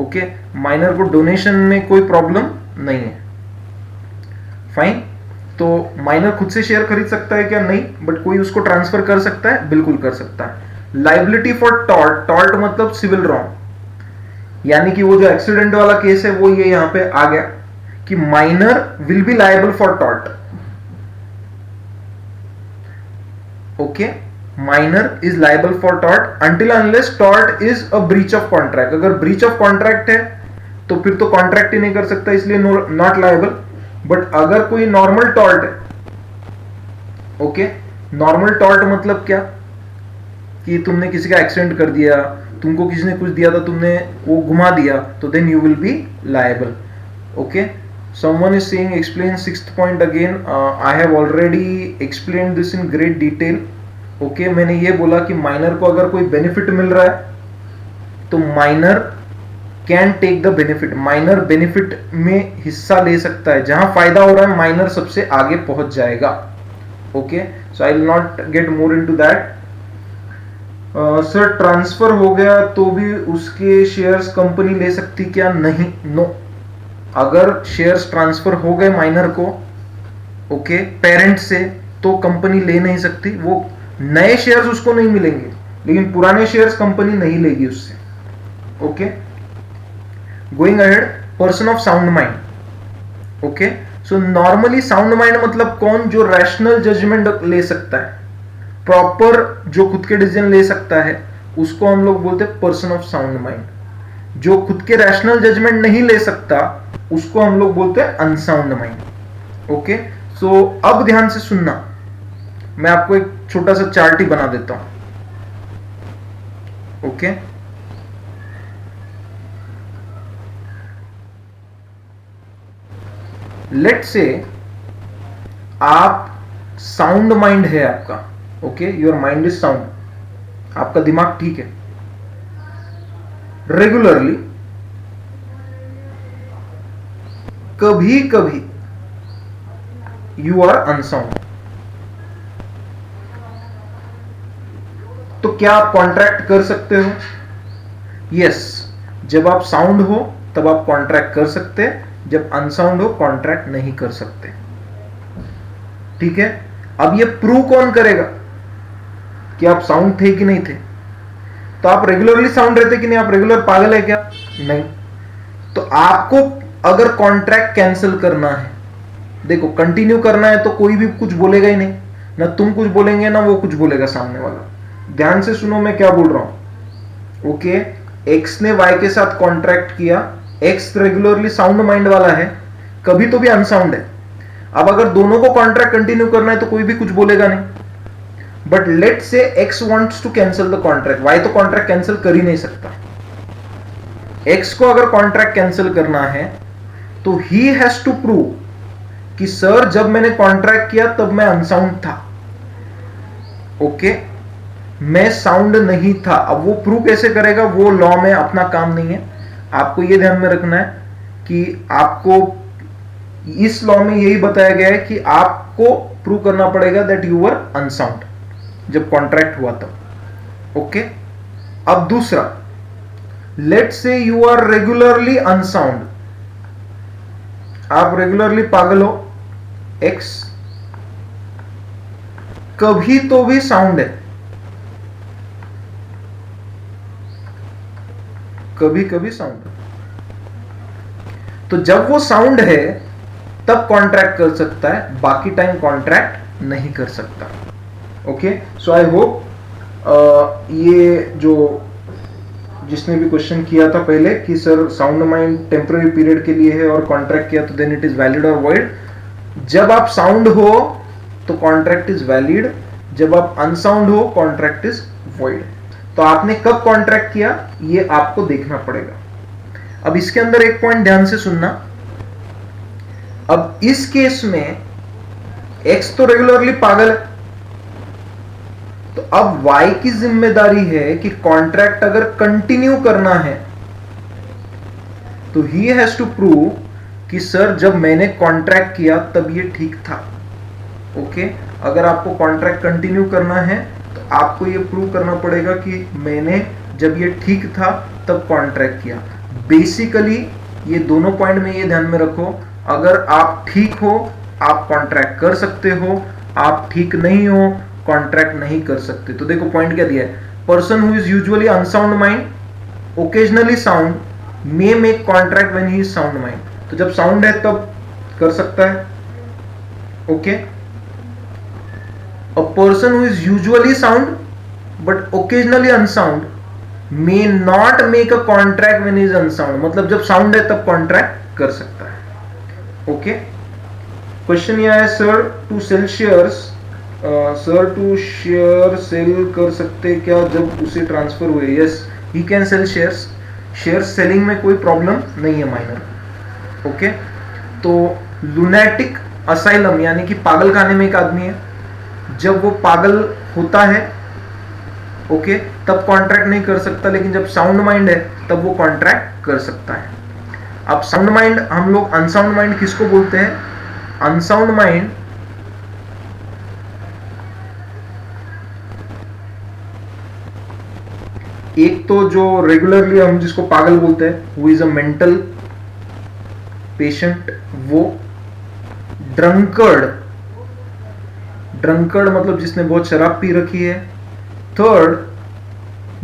okay minor को donation में कोई problem नहीं है, fine. तो minor खुद से share खरीद सकता है क्या? नहीं, बट कोई उसको ट्रांसफर कर सकता है, बिल्कुल कर सकता है। लाइबिलिटी फॉर टॉर्ट, टॉर्ट मतलब सिविल रॉन्ग, यानी कि वो जो एक्सीडेंट वाला केस है वो ये यहां पे आ गया कि minor will be liable for tort, okay minor is liable for tort until unless tort is a breach of contract. अगर ब्रीच ऑफ कॉन्ट्रैक्ट है तो फिर तो कॉन्ट्रैक्ट ही नहीं कर सकता, इसलिए नॉट लायबल। बट अगर कोई नॉर्मल टॉर्ट है, ओके नॉर्मल टॉर्ट मतलब क्या कि तुमने किसी का एक्सीडेंट कर दिया, तुमको किसी ने कुछ दिया था, तुमने वो घुमा दिया, तो then you will be liable, okay. someone is saying explain sixth point again. I have already explained this in great detail, okay मैंने ये बोला कि माइनर को अगर कोई बेनिफिट मिल रहा है तो minor can take the benefit, minor benefit में हिस्सा ले सकता है। जहां फायदा हो रहा है माइनर सबसे आगे पहुंच जाएगा, okay so I will not get more into that. Sir transfer हो गया तो भी उसके शेयर्स कंपनी ले सकती क्या? नहीं, नो। अगर शेयर्स ट्रांसफर हो गए माइनर को, ओके पेरेंट से, तो कंपनी ले नहीं सकती। वो नए शेयर्स उसको नहीं मिलेंगे, लेकिन पुराने शेयर्स कंपनी नहीं लेगी उससे। Okay, going ahead, person of sound mind. Okay, so normally sound mind मतलब कौन, जो रैशनल जजमेंट ले सकता है, प्रॉपर जो खुद के डिसीजन ले सकता है, उसको हम लोग बोलते हैं पर्सन ऑफ साउंड माइंड। जो खुद के रैशनल जजमेंट नहीं ले सकता उसको हम लोग बोलते हैं अनसाउंड माइंड। ओके, सो अब ध्यान से सुनना, मैं आपको एक छोटा सा चार्ट ही बना देता हूं। ओके, लेट्स से आप साउंड माइंड है आपका। Okay, your mind is sound, आपका दिमाग ठीक है। रेगुलरली कभी कभी यू आर अनसाउंड, तो क्या आप कॉन्ट्रैक्ट कर सकते हो? यस, जब आप साउंड हो तब आप कॉन्ट्रैक्ट कर सकते हैं, जब अनसाउंड हो कॉन्ट्रैक्ट नहीं कर सकते। ठीक है, अब ये प्रूव कौन करेगा कि आप साउंड थे कि नहीं थे? तो आप रेगुलरली साउंड रहते कि नहीं? आप रेगुलर पागल है क्या? नहीं। तो आपको अगर कॉन्ट्रैक्ट कैंसिल करना है, देखो कंटिन्यू करना है, तो कोई भी कुछ बोलेगा ही नहीं, ना तुम कुछ बोलेंगे ना वो कुछ बोलेगा सामने वाला। ध्यान से सुनो मैं क्या बोल रहा हूं। ओके, एक्स ने वाई के साथ कॉन्ट्रैक्ट किया, एक्स रेगुलरली साउंड माइंड वाला है, कभी तो भी अनसाउंड है। अब अगर दोनों को कॉन्ट्रैक्ट कंटिन्यू करना है तो कोई भी कुछ बोलेगा नहीं। But let say X wants to cancel the contract, why तो कॉन्ट्रैक्ट कैंसिल कर ही नहीं सकता। एक्स को अगर कॉन्ट्रैक्ट कैंसिल करना है तो ही हैज टू प्रूव कि सर जब मैंने कॉन्ट्रैक्ट किया तब मैं अनसाउंड था। ओके, मैं साउंड नहीं था। अब वो प्रूव कैसे करेगा, वो लॉ में अपना काम नहीं है। आपको ये ध्यान में रखना है कि आपको इस लॉ में यही बताया गया है कि आपको प्रूव करना पड़ेगा दैट यू वर अनसाउंड जब कॉन्ट्रैक्ट हुआ तब। ओके, अब दूसरा, लेट से यू आर रेगुलरली अनसाउंड, आप रेगुलरली पागल हो, एक्स कभी तो भी साउंड है, कभी कभी साउंड। तो जब वो साउंड है तब कॉन्ट्रैक्ट कर सकता है, बाकी टाइम कॉन्ट्रैक्ट नहीं कर सकता। ओके, सो आई होप ये जो जिसने भी क्वेश्चन किया था पहले कि sir sound mind temporary period के लिए है और कॉन्ट्रैक्ट किया तो देन इट इज वैलिड और वॉइड। जब आप साउंड हो तो कॉन्ट्रैक्ट इज वैलिड, जब आप अनसाउंड हो कॉन्ट्रैक्ट इज वॉइड। तो आपने कब कॉन्ट्रैक्ट किया ये आपको देखना पड़ेगा। अब इसके अंदर एक पॉइंट ध्यान से सुनना। अब इस केस में एक्स तो रेगुलरली पागल है, तो अब वाई की जिम्मेदारी है कि कॉन्ट्रैक्ट अगर कंटिन्यू करना है तो ही हैज टू प्रूव कि सर जब मैंने कॉन्ट्रैक्ट किया तब ये ठीक था। ओके, अगर आपको कॉन्ट्रैक्ट कंटिन्यू करना है तो आपको ये प्रूव करना पड़ेगा कि मैंने जब ये ठीक था तब कॉन्ट्रैक्ट किया। बेसिकली ये दोनों पॉइंट में ये ध्यान में रखो, अगर आप ठीक हो आप कॉन्ट्रैक्ट कर सकते हो, आप ठीक नहीं हो कॉन्ट्रैक्ट नहीं कर सकते। तो देखो पॉइंट क्या दिया है, person who is usually unsound mind occasionally sound may make contract when he is sound mind. तो जब साउंड है तब कर सकता है। Okay, a person who is usually sound but occasionally unsound may not make a contract when is unsound, मतलब जब sound है तब कॉन्ट्रैक्ट कर सकता है। ओके, क्वेश्चन यह है sir to sell shares, sir to share sell कर सकते क्या जब उसे ट्रांसफर हुए? Yes, he can sell shares, share selling में कोई प्रॉब्लम नहीं है माइनर। ओके, तो लुनैटिक असाइलम यानी कि पागल खाने में एक आदमी है, जब वो पागल होता है ओके तब कॉन्ट्रैक्ट नहीं कर सकता, लेकिन जब साउंड माइंड है तब वो कॉन्ट्रैक्ट कर सकता है। अब साउंड माइंड हम लोग अनसाउंड माइंड किसको बोलते हैं? अनसाउंड माइंड एक तो जो रेगुलरली हम जिसको पागल बोलते हैं, who is a mental patient, वो ड्रंकर्ड ड्रंकर्ड मतलब जिसने बहुत शराब पी रखी है। थर्ड,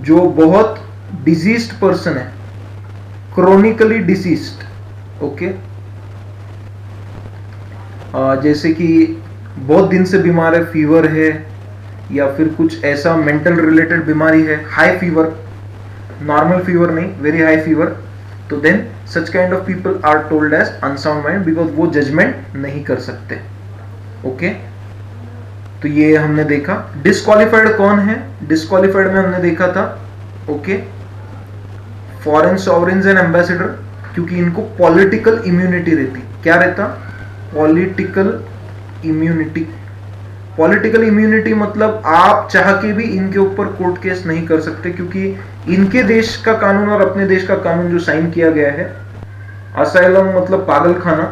जो बहुत डिजीज्ड पर्सन है, क्रोनिकली डिसीज्ड, ओके, जैसे कि बहुत दिन से बीमार है, फीवर है या फिर कुछ ऐसा मेंटल रिलेटेड बीमारी है, हाई फीवर, नॉर्मल फीवर नहीं, वेरी हाई फीवर, तो then such kind of people are told as unsound mind, because वो जजमेंट नहीं कर सकते। ओके, तो ये हमने देखा। डिस्क्वालिफाइड कौन है? डिस्क्वालिफाइड में हमने देखा था, ओके, फॉरेन सॉवरेन्स एंड एम्बेसडर, क्योंकि इनको पॉलिटिकल इम्यूनिटी रहती। क्या रहता? Political immunity. पॉलिटिकल इम्यूनिटी मतलब आप चाह के भी इनके ऊपर कोर्ट केस नहीं कर सकते, क्योंकि इनके देश का कानून और अपने देश का कानून जो साइन किया गया है, असाइलम मतलब पागल खाना,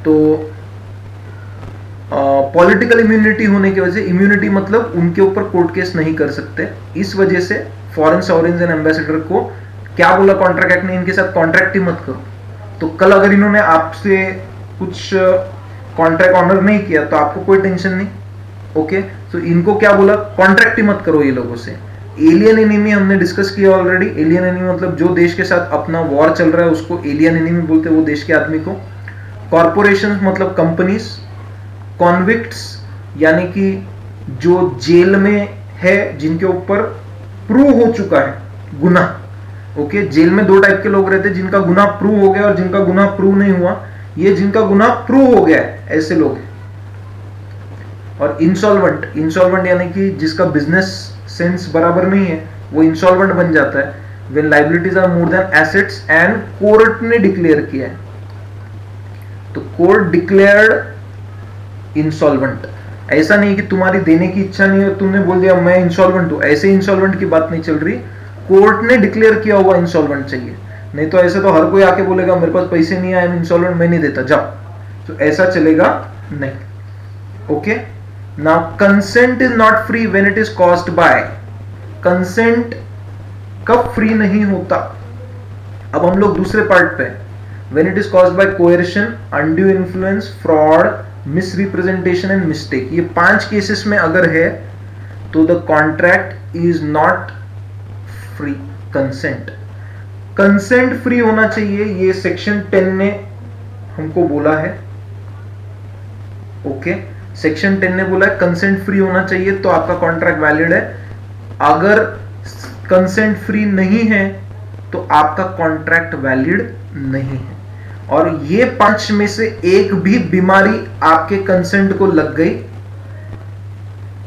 तो पॉलिटिकल इम्यूनिटी होने की वजह से, इम्यूनिटी मतलब उनके ऊपर कोर्ट केस नहीं कर सकते, इस वजह से फॉरेन सॉवरेन्स एंड एम्बेसडर को क्या बोला कॉन्ट्रैक्ट एक्ट ने, इनके साथ कॉन्ट्रैक्ट ही मत करो। तो कल अगर इन्होंने आपसे कुछ कॉन्ट्रैक्ट ऑनर नहीं किया तो आपको कोई टेंशन नहीं, ओके। तो इनको क्या बोला? कॉन्ट्रैक्ट ही मत करो ये लोगों से। एलियन एनिमी हमने डिस्कस किया ऑलरेडी। एलियन एनिमी मतलब जो देश के साथ अपना वॉर चल रहा है उसको एलियन एनिमी बोलते हैं, वो देश के आदमी को। कॉर्पोरेशन मतलब कंपनीज। कॉन्विक्ट्स यानी कि जो जेल में है, जिनके ऊपर प्रूव हो चुका है गुनाह, ओके। जेल में दो टाइप के लोग रहते हैं, जिनका गुनाह प्रूव हो गया और जिनका गुनाह प्रूव नहीं हुआ। ये जिनका गुनाह प्रूव हो गया है ऐसे लोग हैं। और इंसॉल्वेंट, इंसॉल्वेंट यानी कि जिसका बिजनेस सेंस बराबर नहीं है, वो इंसॉल्वेंट बन जाता है when liabilities are more than assets and court ने डिक्लेयर किया है। तो कोर्ट डिक्लेयर्ड इंसॉल्वेंट। ऐसा नहीं कि तुम्हारी देने की इच्छा नहीं है और तुमने बोल दिया मैं इंसॉल्वेंट हूं, ऐसे इंसॉल्वेंट की बात नहीं चल रही। कोर्ट ने डिक्लेयर किया हुआ इंसॉल्वेंट चाहिए, नहीं तो ऐसे तो हर कोई आके बोलेगा मेरे पास पैसे नहीं आए, इंसॉल्वेंट, मैं नहीं देता, जाओ। तो ऐसा चलेगा नहीं, okay. Now consent is not free when it is caused by. Consent कब फ्री नहीं होता? अब हम लोग दूसरे पार्ट पे, when it is caused by coercion, undue influence, fraud, misrepresentation and mistake. ये 5 केसेस में अगर है तो the contract is not free. Consent, consent free होना चाहिए, ये सेक्शन 10 ने हमको बोला है, ओके। सेक्शन 10 ने बोला है कंसेंट फ्री होना चाहिए तो आपका कॉन्ट्रैक्ट वैलिड है। अगर कंसेंट फ्री नहीं है तो आपका कॉन्ट्रैक्ट वैलिड नहीं है। और ये 5 में से एक भी बीमारी आपके कंसेंट को लग गई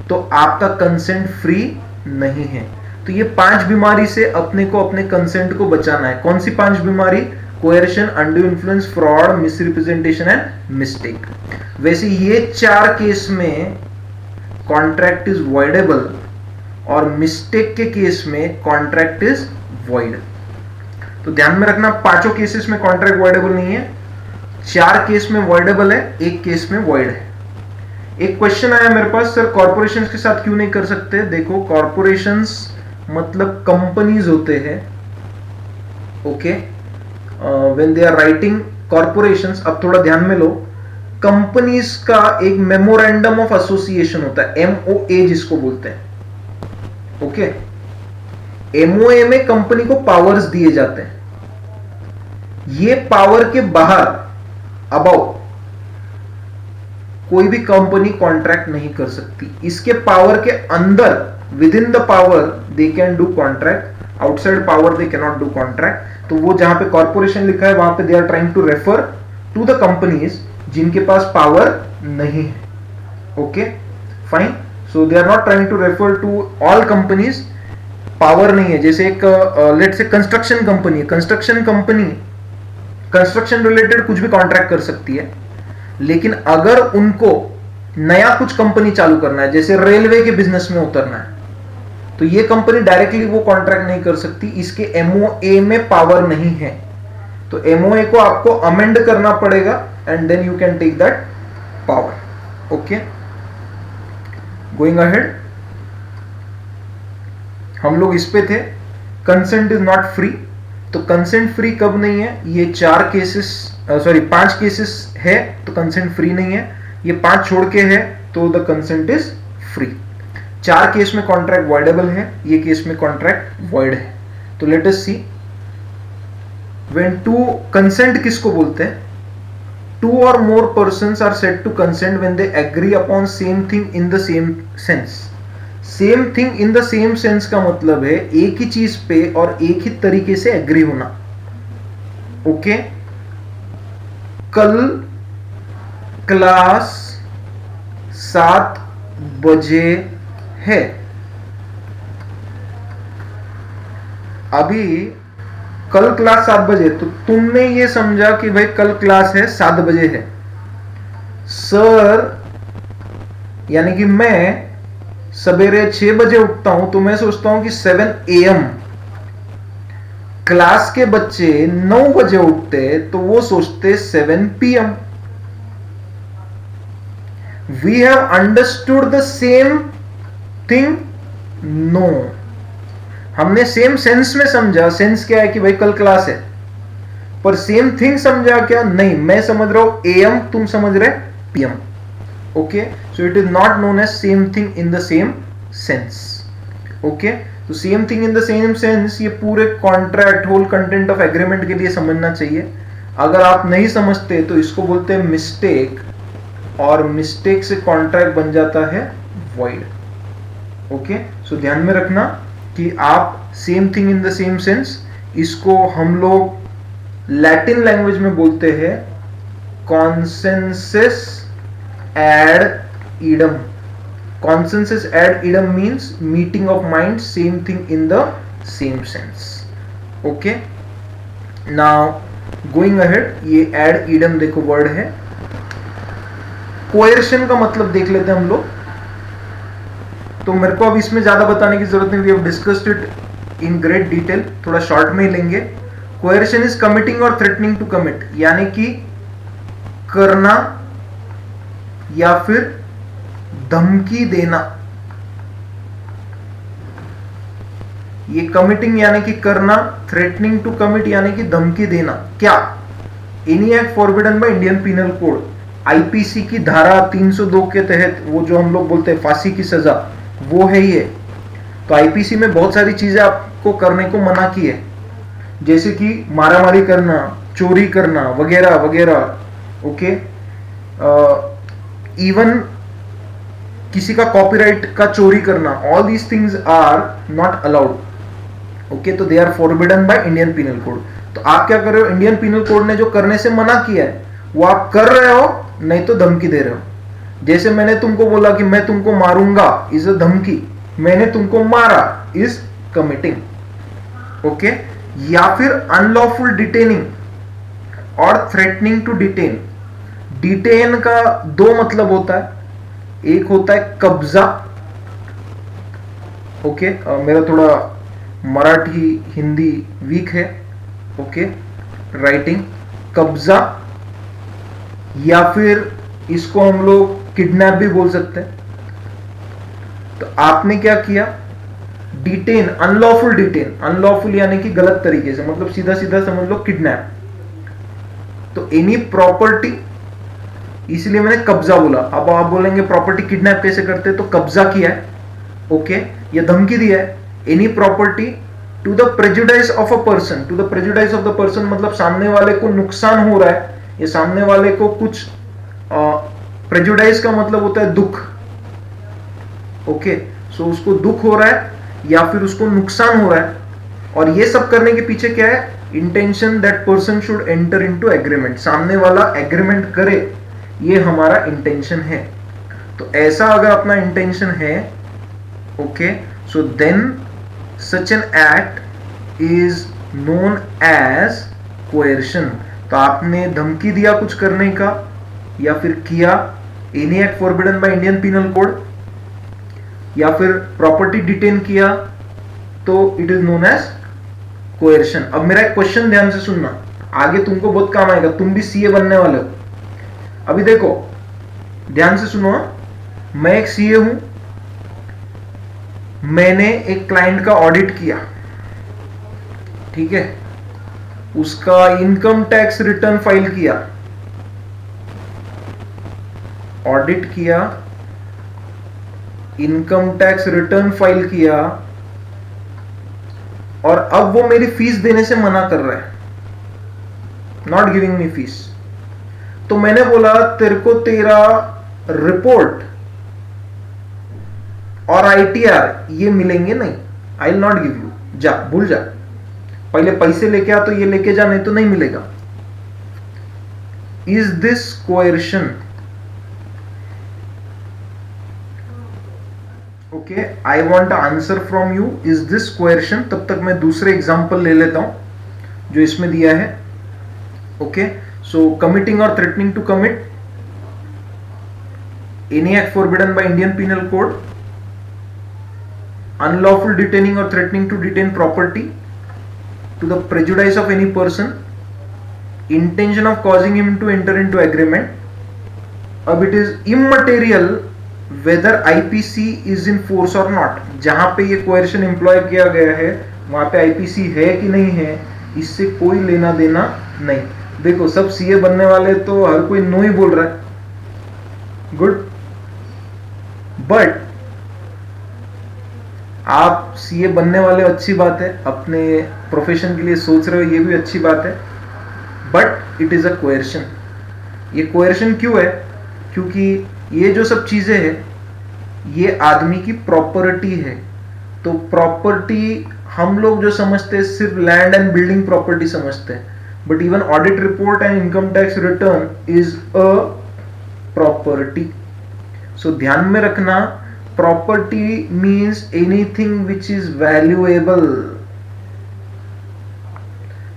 तो आपका कंसेंट फ्री नहीं है। तो ये 5 बीमारी से अपने को अपने कंसेंट को बचाना है। कौन सी 5 बीमारी? Coercion, undue influence, fraud, misrepresentation and mistake. वैसे ये 4 केस में कॉन्ट्रैक्ट इज वॉइडेबल और मिस्टेक के केस में कॉन्ट्रैक्ट इज वॉइड। तो ध्यान में रखना, 5 केसेस में कॉन्ट्रैक्ट वॉइडेबल नहीं है, 4 केस में वॉइडेबल है, 1 केस में वॉइड है। एक क्वेश्चन आया मेरे पास, सर कॉर्पोरेशंस के साथ क्यों नहीं कर सकते? देखो, कॉर्पोरेशंस मतलब कंपनीज होते हैं, okay. When they are writing corporations, अब थोड़ा ध्यान में लो, कंपनीज का एक मेमोरेंडम ऑफ एसोसिएशन होता है, MOA जिसको बोलते हैं, ओके। MOA में कंपनी को पावर्स दिए जाते हैं। ये पावर के बाहर, अबाउ, कोई भी कंपनी कॉन्ट्रैक्ट नहीं कर सकती। इसके पावर के अंदर, within the power they can do contract, outside power they can not do contract. तो वो जहां पे कॉर्पोरेशन लिखा है वहां पे they are trying to refer to the companies जिनके पास पावर नहीं है, okay, fine. So they are not trying to refer to all companies, power नहीं है। जैसे एक लेट्स से कंस्ट्रक्शन कंपनी है, कंस्ट्रक्शन कंपनी कंस्ट्रक्शन रिलेटेड कुछ भी कॉन्ट्रैक्ट कर सकती है, लेकिन अगर उनको नया कुछ कंपनी चालू करना है, जैसे रेलवे के बिजनेस में उतरना है, तो ये कंपनी डायरेक्टली वो कॉन्ट्रैक्ट नहीं कर सकती, इसके MOA में पावर नहीं है। तो MOA को आपको अमेंड करना पड़ेगा and then you can take that power, okay. Going ahead, हम लोग इस पे थे, कंसेंट इज नॉट फ्री। तो कंसेंट फ्री कब नहीं है? ये 4 केसेस, सॉरी 5 केसेस है तो कंसेंट फ्री नहीं है। ये 5 छोड़ के है तो the consent is free. 4 case में कॉन्ट्रैक्ट वॉइडेबल है, ये केस में कॉन्ट्रैक्ट वॉइड है। तो let us see when to consent किसको बोलते हैं? Two or more persons are said to consent when they agree upon same thing in the same sense. Same thing in the same sense का मतलब है एक ही चीज पे और एक ही तरीके से एग्री होना। ओके, कल क्लास 7 बजे है। अभी कल क्लास 7 बजे, तो तुमने ये समझा कि भाई कल क्लास है 7 बजे है। सर यानी कि मैं सवेरे 6 बजे उठता हूं तो मैं सोचता हूं कि 7 AM। क्लास के बच्चे 9 बजे उठते तो वो सोचते 7 PM। We have understood the same thing? No, हमने सेम सेंस में समझा। सेंस क्या है कि भाई कल क्लास है, पर सेम थिंग समझा क्या? नहीं, मैं समझ रहा हूं AM, तुम समझ रहे PM। Okay, so it is not known as same thing in the same sense. Okay, तो same thing in the same sense ये पूरे contract whole content of agreement के लिए समझना चाहिए। अगर आप नहीं समझते तो इसको बोलते हैं मिस्टेक, और मिस्टेक से कॉन्ट्रैक्ट बन जाता है वॉइड। ओके, सो ध्यान में रखना कि आप same thing in the same sense, इसको हम लोग लैटिन लैंग्वेज में बोलते हैं consensus ad idem. Consensus ad idem means meeting of minds, same thing in the same sense. Okay, now going ahead, ये ad idem देखो वर्ड है। coercion का मतलब देख लेते हैं हम लोग। तो मेरे को अब इसमें ज्यादा बताने की जरूरत नहीं, we have discussed it in great detail, थोड़ा शॉर्ट में ही लेंगे। coercion is committing or threatening to commit, यानी कि करना या फिर धमकी देना। ये कमिटिंग यानी कि करना, थ्रेटनिंग टू कमिट यानी कि धमकी देना। क्या? Any act forbidden by Indian penal code, IPC की धारा 302 के तहत, वो जो हम लोग बोलते हैं फांसी की सजा, वो है ये। तो आईपीसी में बहुत सारी चीजें आपको करने को मना की है, जैसे कि मारामारी करना, चोरी करना वगैरह वगैरह। ओके, इवन किसी का कॉपीराइट का चोरी करना, all these things are not allowed. Okay, तो they are forbidden by Indian penal code. तो आप क्या कर रहे हो? इंडियन पिनल कोड ने जो करने से मना किया है वो आप कर रहे हो, नहीं तो धमकी दे रहे हो। जैसे मैंने तुमको बोला कि मैं तुमको मारूंगा, इज अ धमकी। मैंने तुमको मारा इज कमिटिंग। ओके, या फिर अनलॉफुल डिटेनिंग और थ्रेटनिंग टू डिटेन। डिटेन का 2 मतलब होता है, एक होता है कब्जा। ओके, मेरा थोड़ा मराठी हिंदी वीक है। ओके, राइटिंग कब्जा, या फिर इसको हम लोग किडनैप भी बोल सकते हैं। तो आपने क्या किया? डिटेन, अनलॉफुल डिटेन, अनलॉफुल यानी कि गलत तरीके से, मतलब सीधा सीधा समझ लो किडनैप। तो एनी प्रॉपर्टी, इसलिए मैंने कब्जा बोला। अब आप बोलेंगे प्रॉपर्टी किडनैप कैसे करते? तो कब्जा किया है, ओके, ये धमकी दिया है। Any property to the prejudice of a person, to the prejudice of the person मतलब सामने वाले को नुकसान हो रहा है, ये सामने वाले को कुछ, प्रेजुडाइस का मतलब होता है दुख। ओके, सो उसको दुख हो रहा है या फिर उसको नुकसान हो रहा है, और ये सब करने के पीछे क्या है? Intention that person should enter into agreement, सामने वाला एग्रीमेंट करे, ये हमारा इंटेंशन है। तो ऐसा अगर अपना इंटेंशन है, okay, so then such an act is known as coercion. तो आपने धमकी दिया कुछ करने का या फिर किया, any act forbidden by Indian penal code, या फिर प्रॉपर्टी डिटेन किया, तो इट इज नोन एज कोएर्शन। अब मेरा एक क्वेश्चन ध्यान से सुनना, आगे तुमको बहुत काम आएगा, तुम भी सीए बनने वाले हो। अभी देखो ध्यान से सुनो, मैं एक सीए हूं, मैंने एक क्लाइंट का ऑडिट किया, ठीक है, उसका इनकम टैक्स रिटर्न फाइल किया, ऑडिट किया, इनकम टैक्स रिटर्न फाइल किया, और अब वो मेरी फीस देने से मना कर रहा है, नॉट गिविंग मी फीस। तो मैंने बोला तेरे को तेरा रिपोर्ट और आईटीआर ये मिलेंगे नहीं, आई विल नॉट गिव यू, जा भूल जा, पहले पैसे लेके आ तो ये लेके जा, नहीं तो नहीं मिलेगा। Is this coercion? Okay, I want answer from you, is this coercion? तब तक मैं दूसरे एग्जाम्पल ले लेता हूं जो इसमें दिया है। ओके, सो कमिटिंग और threatening to commit any act forbidden by Indian penal code, unlawful detaining or threatening to detain property to the prejudice of any person, intention of causing him to enter into agreement. अब it is immaterial whether IPC is in force or not. जहां पे ये coercion employ किया गया है वहां पे IPC है कि नहीं है, इससे कोई लेना देना नहीं। देखो सब CA बनने वाले तो हर कोई नो ही बोल रहा है, गुड, बट आप सीए बनने वाले अच्छी बात है, अपने प्रोफेशन के लिए सोच रहे हो ये भी अच्छी बात है, बट इट इज अ कोएर्शन। ये कोएर्शन क्यों है? क्योंकि ये जो सब चीजें हैं ये आदमी की प्रॉपर्टी है। तो प्रॉपर्टी हम लोग जो समझते हैं सिर्फ लैंड एंड बिल्डिंग प्रॉपर्टी समझते हैं, but even audit report and income tax return is a property. So ध्यान में रखना, property means anything which is valuable.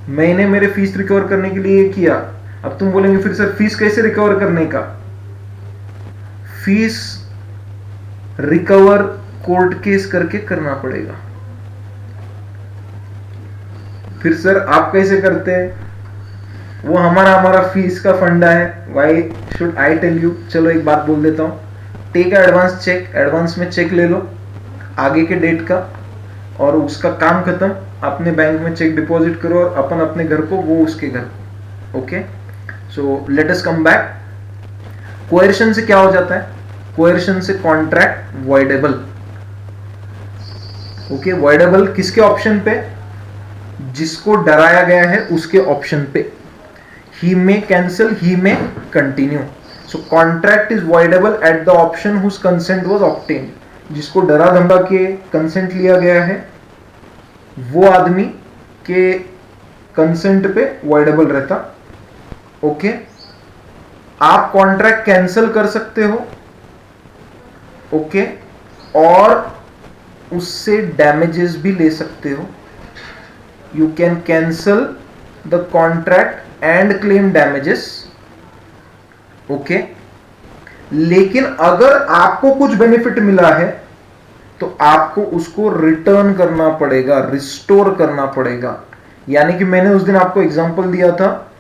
मैंने मेरे फीस रिकवर करने के लिए किया, अब तुम बोलेंगे फिर सर फीस कैसे रिकवर करने का? फीस रिकवर कोर्ट केस करके करना पड़ेगा। फिर सर आप कैसे करते हैं? वो हमारा फीस का फंडा है, why should I tell you? चलो एक बात बोल देता हूं, टेक एडवांस चेक, एडवांस में चेक ले लो आगे के डेट का, और उसका काम खत्म, अपने बैंक में चेक डिपॉजिट करो और अपन अपने घर को, वो उसके घर को। Okay, so let us come back. Coercion से क्या हो जाता है? कोएर्शन से कॉन्ट्रैक्ट वॉइडेबल। ओके, वॉइडेबल किसके ऑप्शन पे? जिसको डराया गया है उसके ऑप्शन पे। He may cancel, he may continue. So contract is voidable at the option whose consent was obtained. जिसको डरा धमका के कंसेंट लिया गया है वो आदमी के कंसेंट पे voidable रहता। ओके, आप कॉन्ट्रैक्ट कैंसिल कर सकते हो, ओके, और उससे डैमेजेस भी ले सकते हो। You can cancel the contract and claim damages. Okay, लेकिन अगर आपको कुछ बेनिफिट मिला है तो आपको उसको रिटर्न करना पड़ेगा, रिस्टोर करना पड़ेगा। यानी कि मैंने उस दिन आपको एग्जांपल दिया था,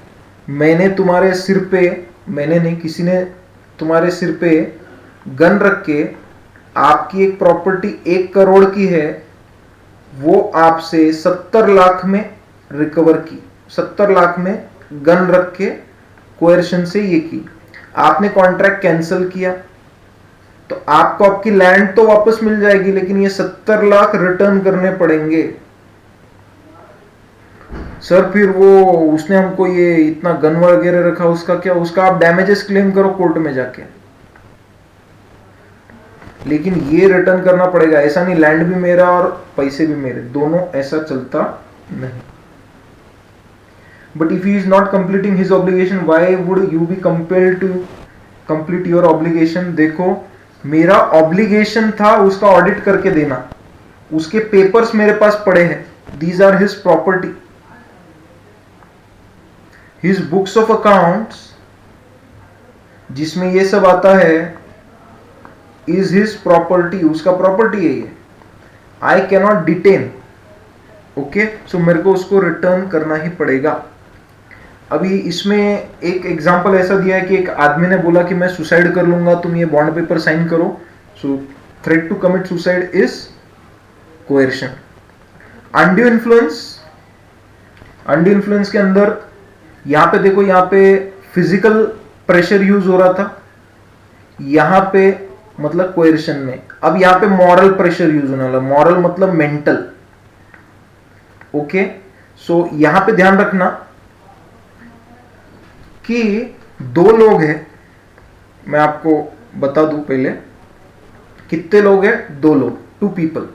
मैंने तुम्हारे सिर पे, मैंने नहीं, किसी ने तुम्हारे सिर पे गन रख के आपकी एक प्रॉपर्टी 1 करोड़ की है, वो आपसे 70 लाख में रिकवर की, 70 लाख में गन रख के कोएर्शन से ये की। आपने कॉन्ट्रैक्ट कैंसिल किया तो आपको आपकी लैंड तो वापस मिल जाएगी, लेकिन ये 70 लाख रिटर्न करने पड़ेंगे। सर फिर वो उसने हमको ये इतना गन वगैरह रखा, उसका क्या? उसका आप डैमेजेस क्लेम करो कोर्ट में जाके, लेकिन ये रिटर्न करना पड़ेगा। ऐसा नहीं लैंड भी मेरा और पैसे भी मेरे, दोनों, ऐसा चलता नहीं। But if he is not completing his obligation, why would you be compelled to complete your obligation? देखो, मेरा obligation था उसका ऑडिट करके देना, उसके पेपर्स मेरे पास पड़े हैं, these are his property, his books of accounts जिसमें ये सब आता है is his property, उसका प्रॉपर्टी है ये। I cannot detain, ओके, सो मेरे को उसको रिटर्न करना ही पड़ेगा। अभी इसमें एक एग्जांपल ऐसा दिया है कि एक आदमी ने बोला कि मैं सुसाइड कर लूंगा, तुम ये बॉन्ड पेपर साइन करो। So threat to commit suicide is coercion. Undue influence, undue influence के अंदर यहां पे देखो, यहां पे फिजिकल प्रेशर यूज हो रहा था, यहां पे मतलब कोएर्शन में। अब यहां पे मॉरल प्रेशर यूज होने वाला, मॉरल मतलब मेंटल। ओके, सो यहां पे ध्यान रखना कि दो लोग हैं, मैं आपको बता दूं पहले कितने लोग हैं, दो लोग, 2 पीपल।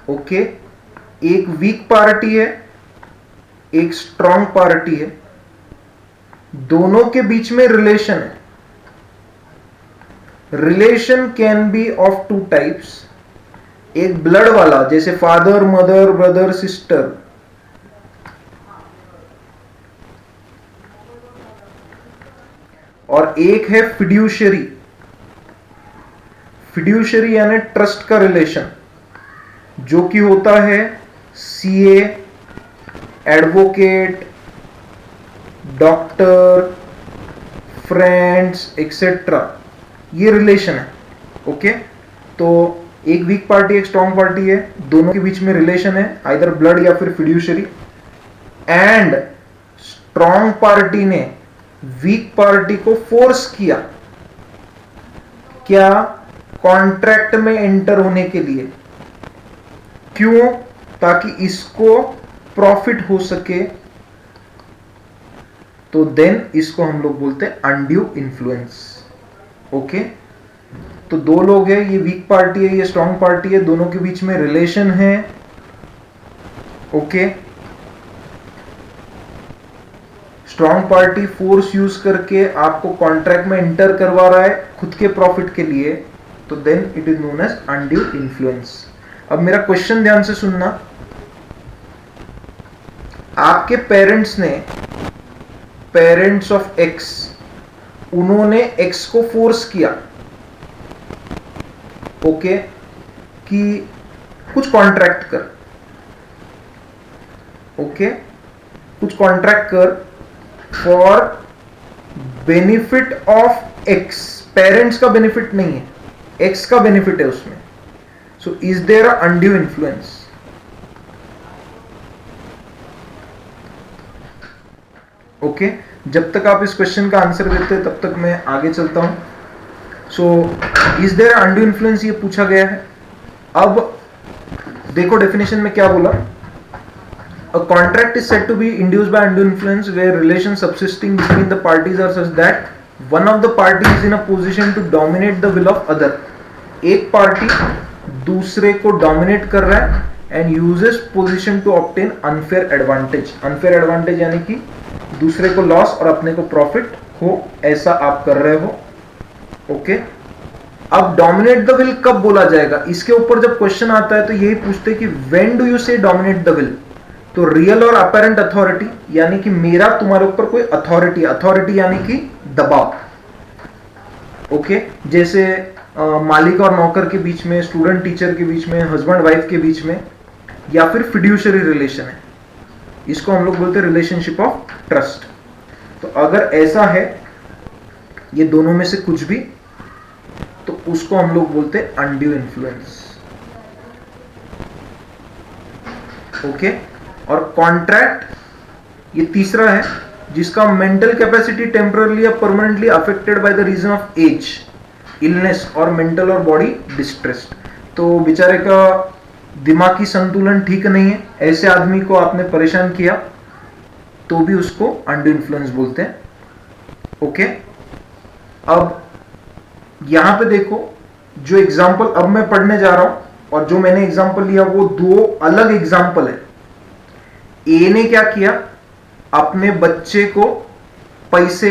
ओके, एक वीक पार्टी है, एक स्ट्रॉन्ग पार्टी है, दोनों के बीच में रिलेशन है। Relation can be of 2 types, एक ब्लड वाला जैसे फादर मदर ब्रदर सिस्टर, और एक है फिड्यूशरी। फिड्यूशरी यानी ट्रस्ट का रिलेशन, जो कि होता है CA, advocate, doctor, friends etcetera, ये रिलेशन है। ओके, तो एक वीक पार्टी एक स्ट्रॉन्ग पार्टी है, दोनों के बीच में रिलेशन है, आइदर ब्लड या फिर फिड्यूशरी। एंड स्ट्रॉन्ग पार्टी ने वीक पार्टी को फोर्स किया, क्या, कॉन्ट्रैक्ट में एंटर होने के लिए। क्यों? ताकि इसको प्रॉफिट हो सके। तो देन इसको हम लोग बोलते हैं अनड्यू इन्फ्लुएंस। ओके, तो दो लोग हैं, ये वीक पार्टी है, ये स्ट्रॉन्ग पार्टी है, दोनों के बीच में रिलेशन है। Okay, strong party force use करके आपको कॉन्ट्रैक्ट में एंटर करवा रहा है खुद के प्रॉफिट के लिए, तो then it is known as undue influence. अब मेरा क्वेश्चन ध्यान से सुनना, आपके पेरेंट्स ने, पेरेंट्स ऑफ एक्स, उन्होंने एक्स को फोर्स किया, ओके, कि कुछ कॉन्ट्रैक्ट कर। ओके, कुछ कॉन्ट्रैक्ट कर for benefit of X. Parents का बेनिफिट नहीं है, एक्स का बेनिफिट है उसमें। So is there a undue influence? Okay, जब तक आप इस क्वेश्चन का आंसर देते हैं तब तक मैं आगे चलता हूं। So is there undue influence, ये पूछा गया है। अब देखो डेफिनेशन में क्या बोला, a contract is said to be induced by undue influence where relations subsisting between the parties are such that one of the parties is in a position to dominate the will of other। एक party दूसरे को dominate कर रहा है and uses position to obtain unfair advantage. Unfair advantage यानी कि दूसरे को लॉस और अपने को प्रॉफिट हो, ऐसा आप कर रहे हो। ओके, अब डोमिनेट द विल कब बोला जाएगा, इसके ऊपर जब क्वेश्चन आता है तो यही पूछते हैं कि व्हेन डू यू से डोमिनेट द विल। तो रियल और अपेरेंट अथॉरिटी, यानी कि मेरा तुम्हारे ऊपर कोई अथॉरिटी, अथॉरिटी यानी कि दबाव। ओके, जैसे मालिक और नौकर के बीच में, स्टूडेंट टीचर के बीच में, हस्बैंड वाइफ के बीच में, या फिर फिड्यूशरी रिलेशन है, इसको हम लोग बोलते हैं रिलेशनशिप ऑफ ट्रस्ट। तो अगर ऐसा है ये दोनों में से कुछ भी, तो उसको हम लोग बोलते हैं अनड्यू इन्फ्लुएंस। ओके, और कॉन्ट्रैक्ट ये तीसरा है, जिसका मेंटल कैपेसिटी टेम्पररली या permanently affected by the reason of age, illness और मेंटल और बॉडी डिस्ट्रेस। तो बेचारे का दिमागी संतुलन ठीक नहीं है, ऐसे आदमी को आपने परेशान किया तो भी उसको अनड्यू इन्फ्लुएंस बोलते हैं। ओके, अब यहां पे देखो, जो एग्जाम्पल अब मैं पढ़ने जा रहा हूं और जो मैंने एग्जाम्पल लिया वो दो अलग एग्जाम्पल है। ए ने क्या किया, अपने बच्चे को पैसे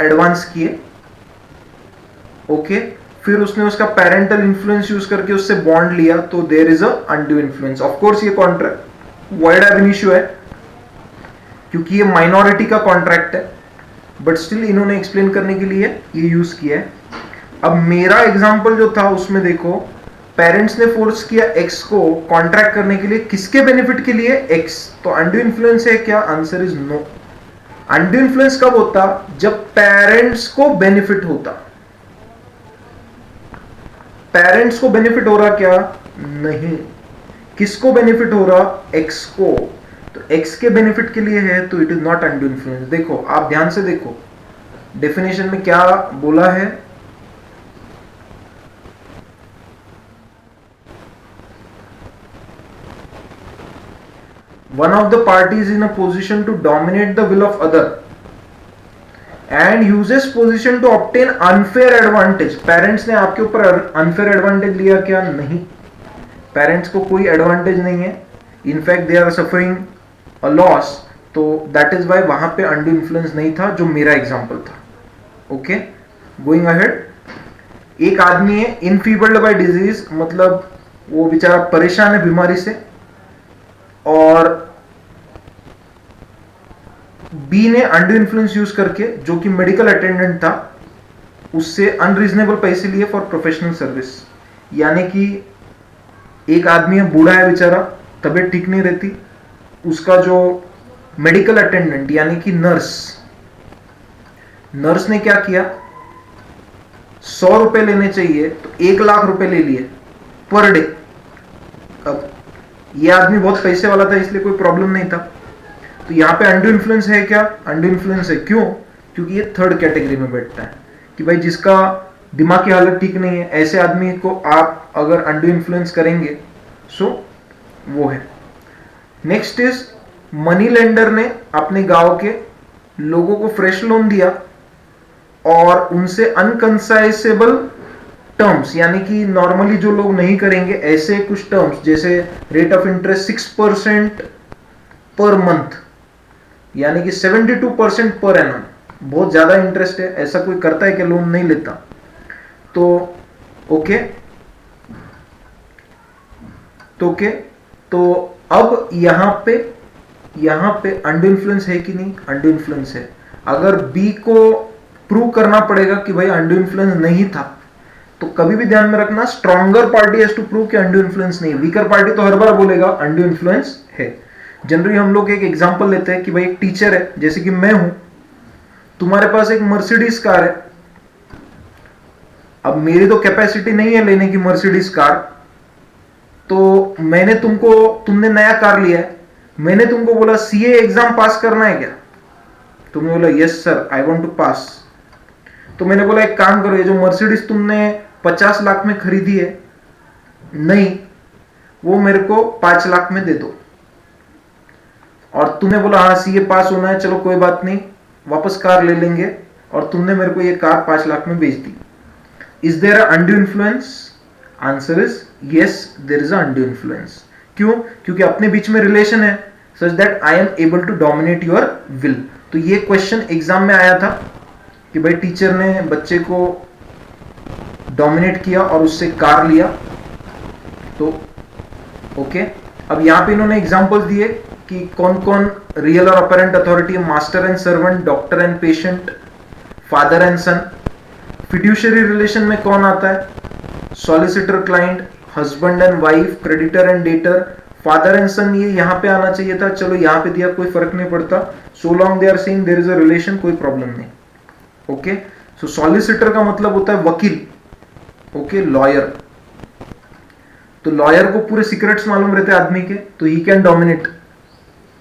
एडवांस किए। ओके, फिर उसने उसका पेरेंटल इन्फ्लुएंस यूज करके उससे बॉन्ड लिया, तो there is a undue influence. Of course ये कॉन्ट्रैक्ट वाइड एब इश्यू है क्योंकि ये माइनॉरिटी का कॉन्ट्रैक्ट है, बट स्टिल इन्होंने एक्सप्लेन करने के लिए ये यूज किया है। अब मेरा एग्जांपल जो था उसमें देखो, पेरेंट्स ने फोर्स किया एक्स को कॉन्ट्रैक्ट करने के लिए, किसके बेनिफिट के लिए, एक्स। तो अनड्यू इन्फ्लुएंस है क्या, answer is no. Undue influence कब होता, जब पेरेंट्स को बेनिफिट होता। पेरेंट्स को बेनिफिट हो रहा क्या, नहीं। किसको बेनिफिट हो रहा, एक्स को। तो एक्स के बेनिफिट के लिए है तो it is not undue influence. देखो आप ध्यान से देखो, डेफिनेशन में क्या बोला है? One of the parties in a position to dominate the will of other and uses position to obtain unfair advantage. Parents ने आपके ऊपर unfair advantage लिया क्या? नहीं, पेरेंट्स को कोई एडवांटेज नहीं है, in fact they are suffering a loss, तो दैट इज वाई वहां पे अंडू इन्फ्लुएंस नहीं था जो मेरा एग्जांपल था. Okay, going ahead. एक आदमी है इनफीबल्ड बाय डिजीज, मतलब वो बेचारा परेशान है बीमारी से, और बी ने अंडू इन्फ्लुएंस यूज करके, जो कि मेडिकल अटेंडेंट था, उससे अनरीजनेबल पैसे लिए फॉर प्रोफेशनल सर्विस. यानी कि एक आदमी है, बूढ़ा है बेचारा, तबीयत ठीक नहीं रहती, उसका जो मेडिकल अटेंडेंट यानी कि नर्स ने क्या किया, 100 रुपए लेने चाहिए तो 1 लाख रुपए ले लिए पर डे. अब ये आदमी बहुत पैसे वाला था, इसलिए कोई प्रॉब्लम नहीं था. तो यहाँ पे अंडू इन्फ्लुएंस है क्या? अंडू इन्फ्लुएंस है. क्यों? क्योंकि ये थर्ड कैटेगरी में बैठता है कि भाई जिसका दिमाग की हालत ठीक नहीं है, ऐसे आदमी को आप अगर अंडू इन्फ्लुएंस करेंगे, सो वो है. नेक्स्ट इज मनी लेंडर ने अपने गांव के लोगों को फ्रेश लोन दिया और उनसे अनकंसाइसेबल टर्म्स, यानी कि नॉर्मली जो लोग नहीं करेंगे ऐसे कुछ टर्म्स, जैसे rate of interest 6% per month, यानी कि 72% पर एनम. बहुत ज्यादा इंटरेस्ट है, ऐसा कोई करता है कि लोन नहीं लेता. तो ओके, तो अब यहां पे अंडू इन्फ्लुएंस है कि नहीं? अंडू इन्फ्लुएंस है. अगर बी को प्रूव करना पड़ेगा कि भाई अंडू इन्फ्लुएंस नहीं था, तो कभी भी ध्यान में रखना, stronger party has to prove कि अंडू इन्फ्लुएंस नहीं. वीकर पार्टी तो हर बार बोलेगा अंडू इन्फ्लुएंस है. जनरली हम लोग एक एग्जांपल लेते हैं कि भाई एक टीचर है, जैसे कि मैं हूं, तुम्हारे पास एक मर्सिडीज कार है. अब मेरी तो कैपेसिटी नहीं है लेने की मर्सिडीज कार, तो तुमने नया कार लिया है, मैंने तुमको बोला सीए एग्जाम पास करना है क्या? तुमने बोला yes sir I want to pass. तो मैंने बोला एक काम करो, ये जो मर्सिडीज तुमने 50 लाख में खरीदी है, नहीं, वो मेरे को 5 लाख में दे दो. और तुमने बोला हाँ सीए पास होना है, चलो कोई बात नहीं, वापस कार ले लेंगे, और तुमने मेरे को ये कार 5 लाख में बेच दी. Is there a undue influence? Answer is yes, there is a undue influence. क्यों? क्योंकि अपने बीच में रिलेशन है, such that I am able to dominate your will. तो ये क्वेश्चन एग्जाम में आया था कि भाई टीचर ने बच्चे को डोमिनेट किया और उससे कार लिया. तो ओके, अब यहां पे इन्होंने एग्जांपल्स दिए कि कौन कौन रियल और apparent authority, master and servant, doctor and patient, father and son. Fiduciary relation में कौन आता है? Solicitor client, husband and wife, creditor and debtor. Father and son ये यहां पे आना चाहिए था, चलो यहां पे दिया, कोई फर्क नहीं पड़ता. So long they are saying there is a relation, कोई प्रॉब्लम नहीं. ओके, सो सॉलिसिटर का मतलब होता है वकील. Okay, lawyer. तो लॉयर को पूरे सीक्रेट्स मालूम रहते हैं आदमी के, तो he can dominate.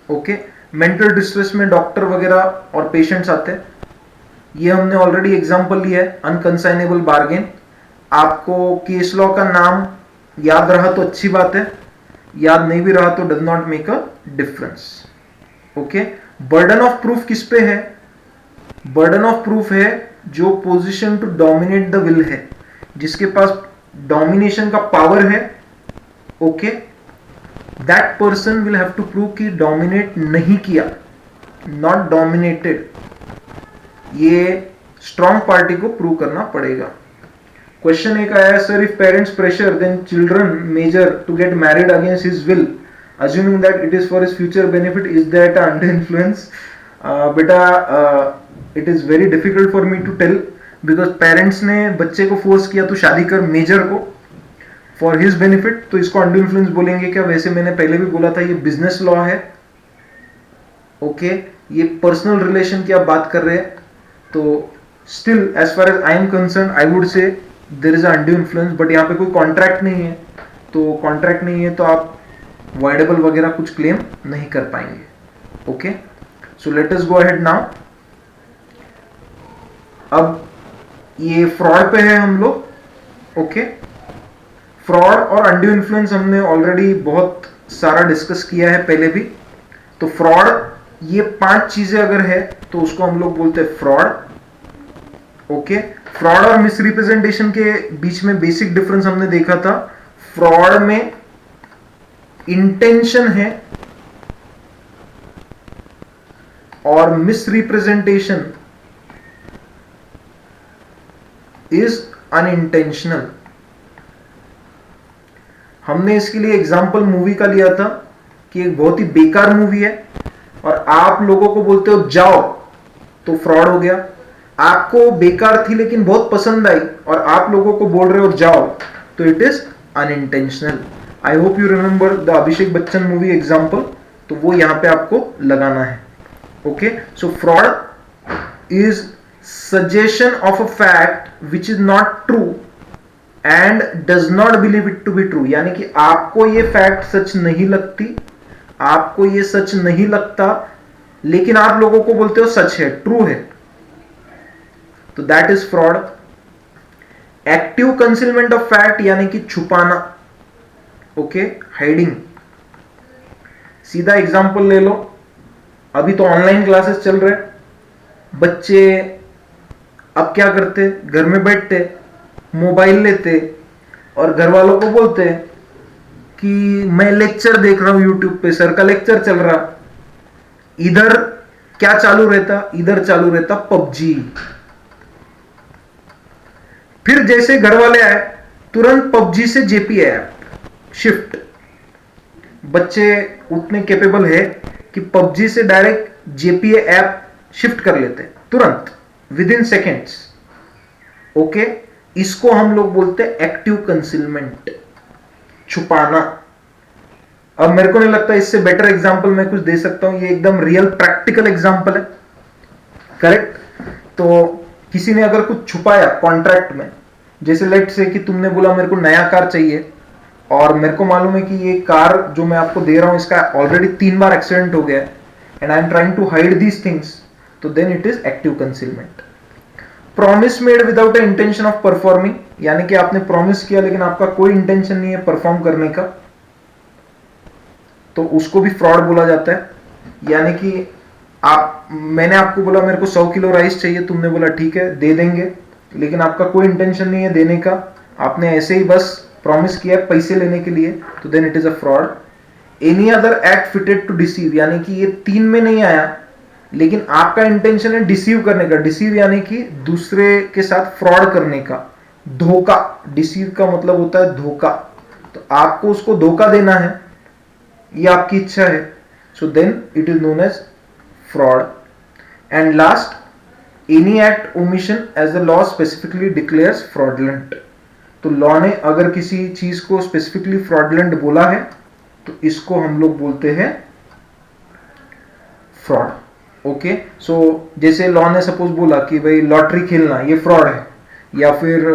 Okay, mental distress में डॉक्टर वगैरह और पेशेंट्स आते हैं. ये हमने ऑलरेडी एग्जांपल लिया है, अनकंसाइनेबल बार्गेन. आपको केस लॉ का नाम याद रहा तो अच्छी बात है, याद नहीं भी रहा तो does not make a difference. Okay, burden of proof किस पे है? बर्डन ऑफ प्रूफ है जो position to dominate the will है, जिसके पास डोमिनेशन का पावर है. Okay, that person will have to prove कि डोमिनेट नहीं किया, नॉट डोमिनेटेड. ये स्ट्रॉन्ग पार्टी को प्रूव करना पड़ेगा. क्वेश्चन एक आया, sir if parents pressure then children major to get married against his will assuming that it is for his future benefit, is that under influence? बेटा it is very difficult for me to tell because parents ने बच्चे को force किया तो शादी कर major को for his benefit, तो इसको under influence बोलेंगे क्या? वैसे मैंने पहले भी बोला था ये बिजनेस लॉ है. ओके, ये पर्सनल रिलेशन की आप बात कर रहे हैं, तो still as far as I am concern I would say there is undue influence. But यहाँ पे कोई कॉन्ट्रैक्ट नहीं है, तो कॉन्ट्रैक्ट नहीं है तो आप voidable वगैरह कुछ क्लेम नहीं कर पाएंगे. ओके, सो लेट अस गो अहेड नाउ. अब ये फ्रॉड पे है हम लोग। ओके, फ्रॉड और अनड्यू इन्फ्लुएंस हमने ऑलरेडी बहुत सारा डिस्कस किया है पहले भी। तो फ्रॉड, ये 5 चीजें अगर है तो उसको हम लोग बोलते हैं फ्रॉड। ओके, फ्रॉड और मिसरिप्रेजेंटेशन के बीच में बेसिक डिफरेंस हमने देखा था। फ्रॉड में इंटेंशन है और मिसरिप्रेजेंटेशन इज अनइंटेंशनल। हमने इसके लिए एग्जाम्पल मूवी का लिया था कि एक बहुत ही बेकार मूवी है और आप लोगों को बोलते हो जाओ, तो फ्रॉड हो गया। आपको बेकार थी लेकिन बहुत पसंद आई और आप लोगों को बोल रहे हो जाओ, तो it is unintentional. I hope you remember the Abhishek Bachchan movie example, तो वो यहां पे आपको लगाना है। Okay, so fraud is suggestion of a fact which is not true and does not believe it to be true। यानी कि आपको ये फैक्ट सच नहीं लगती, आपको ये सच नहीं लगता, लेकिन आप लोगों को बोलते हो सच है, ट्रू है, तो that is fraud. Active concealment of fact यानी कि छुपाना। Okay, hiding. सीधा एग्जांपल ले लो, अभी तो ऑनलाइन क्लासेस चल रहे, बच्चे अब क्या करते, घर में बैठते, मोबाइल लेते और घर वालों को बोलते कि मैं लेक्चर देख रहा हूं यूट्यूब पे, सर का लेक्चर चल रहा। इधर क्या चालू रहता, इधर चालू रहता पबजी। फिर जैसे घर वाले आए, तुरंत पबजी से जेपी ऐप शिफ्ट। बच्चे उतने कैपेबल है कि पबजी से डायरेक्ट जेपीए ऐप शिफ्ट कर लेते तुरंत, विद इन सेकेंड्स। ओके, इसको हम लोग बोलते हैं एक्टिव कंसीलमेंट, छुपाना। अब मेरे को नहीं लगता इससे बेटर एग्जांपल मैं कुछ दे सकता हूं, ये एकदम रियल प्रैक्टिकल एग्जांपल है, करेक्ट। तो किसी ने अगर कुछ छुपाया कॉन्ट्रैक्ट में, जैसे लेट से कि तुमने बोला मेरे को नया कार चाहिए और मेरे को मालूम है कि ये कार जो मैं आपको दे रहा हूं इसका ऑलरेडी 3 बार एक्सीडेंट हो गया and I am trying to hide these things, तो then it is active concealment. Promise made without a intention of performing, यानी कि आपने प्रॉमिस किया लेकिन आपका कोई इंटेंशन नहीं है परफॉर्म करने का, तो उसको भी फ्रॉड बोला जाता है। यानी कि मैंने आपको बोला मेरे को 100 किलो राइस चाहिए, तुमने बोला ठीक है दे देंगे, लेकिन आपका कोई इंटेंशन नहीं है देने का, आपने ऐसे ही बस प्रॉमिस किया पैसे लेने के लिए, तो then it is a fraud. Any other act fitted to deceive, यानी कि ये 3 में नहीं आया लेकिन आपका इंटेंशन है डिसीव करने का। डिसीव यानी कि दूसरे के साथ फ्रॉड करने का, धोखा। डिसीव का मतलब होता है धोखा, तो आपको उसको धोखा देना है, ये आपकी इच्छा है, so then it is known as fraud. And last, any act omission as the law specifically declares fraudulent. तो लॉ ने अगर किसी चीज को स्पेसिफिकली फ्रॉडलेंट बोला है तो इसको हम लोग बोलते हैं फ्रॉड। ओके, सो जैसे लॉ ने सपोज बोला कि भाई लॉटरी खेलना ये फ्रॉड है, या फिर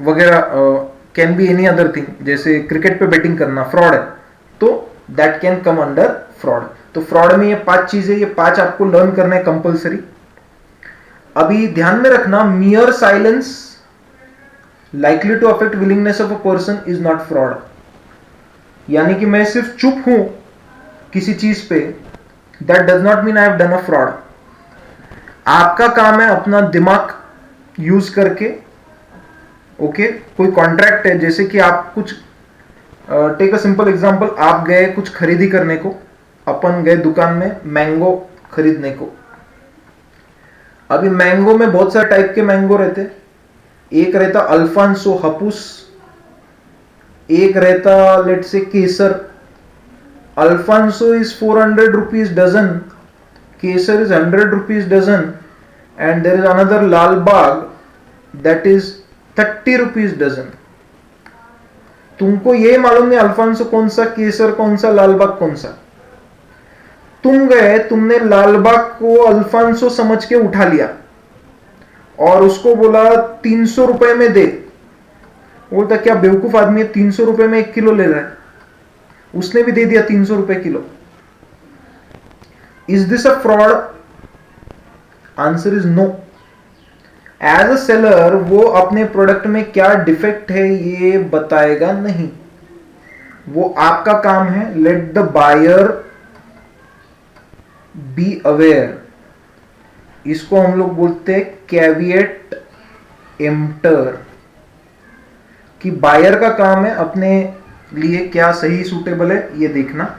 वगैरह, can be any other thing, जैसे क्रिकेट पे बैटिंग करना फ्रॉड है, तो that can come under fraud. तो फ्रॉड में ये 5 चीजें, ये 5 आपको लर्न करना है कंपल्सरी। अभी ध्यान में रखना, mere silence likely to affect willingness of a person is not fraud. यानी कि मैं सिर्फ चुप हूं किसी चीज पे, that does not mean I have done a fraud. आपका काम है अपना दिमाग यूज करके, ओके, कोई कॉन्ट्रैक्ट है, जैसे कि आप कुछ, टेक अ सिंपल एग्जांपल, आप गए कुछ खरीदी करने को, अपन गए दुकान में मैंगो खरीदने को। अभी मैंगो में बहुत सारे टाइप के मैंगो रहते, एक रहता अल्फांसो हपूस, एक रहता let's say Kesar. Alphonso is 400 rupees dozen, Kesar is 100 rupees dozen, and there is another Lal Bagh that is 30 rupees dozen. तुमको ये मालूम नहीं अल्फांसो कौन सा, केसर कौन सा, लाल बाग कौन सा। तुम गए, तुमने लाल बाग को अल्फांसो समझ के उठा लिया और उसको बोला 300 रुपए में दे। बोलता क्या बेवकूफ आदमी है, 300 रुपए में 1 किलो ले रहा है। उसने भी दे दिया 300 रुपए किलो। Is this a fraud? Answer is no. As a seller वो अपने प्रोडक्ट में क्या डिफेक्ट है ये बताएगा नहीं, वो आपका काम है let the buyer be aware, इसको हम लोग बोलते हैं कैविएट एम्प्टर, कि बायर का काम है अपने लिए क्या सही सूटेबल है ये देखना।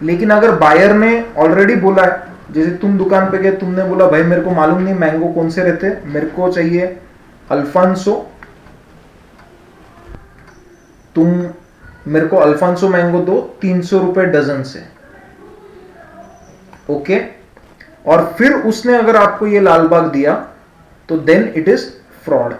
लेकिन अगर बायर ने ऑलरेडी बोला है, जैसे तुम दुकान पे गए, तुमने बोला भाई मेरे को मालूम नहीं मैंगो कौन से रहते, मेरे को चाहिए अल्फांसो, तुम मेरे को अल्फांसो मैंगो दो 300 रुपए डजन से, ओके। और फिर उसने अगर आपको ये लाल बाग दिया तो then it is fraud,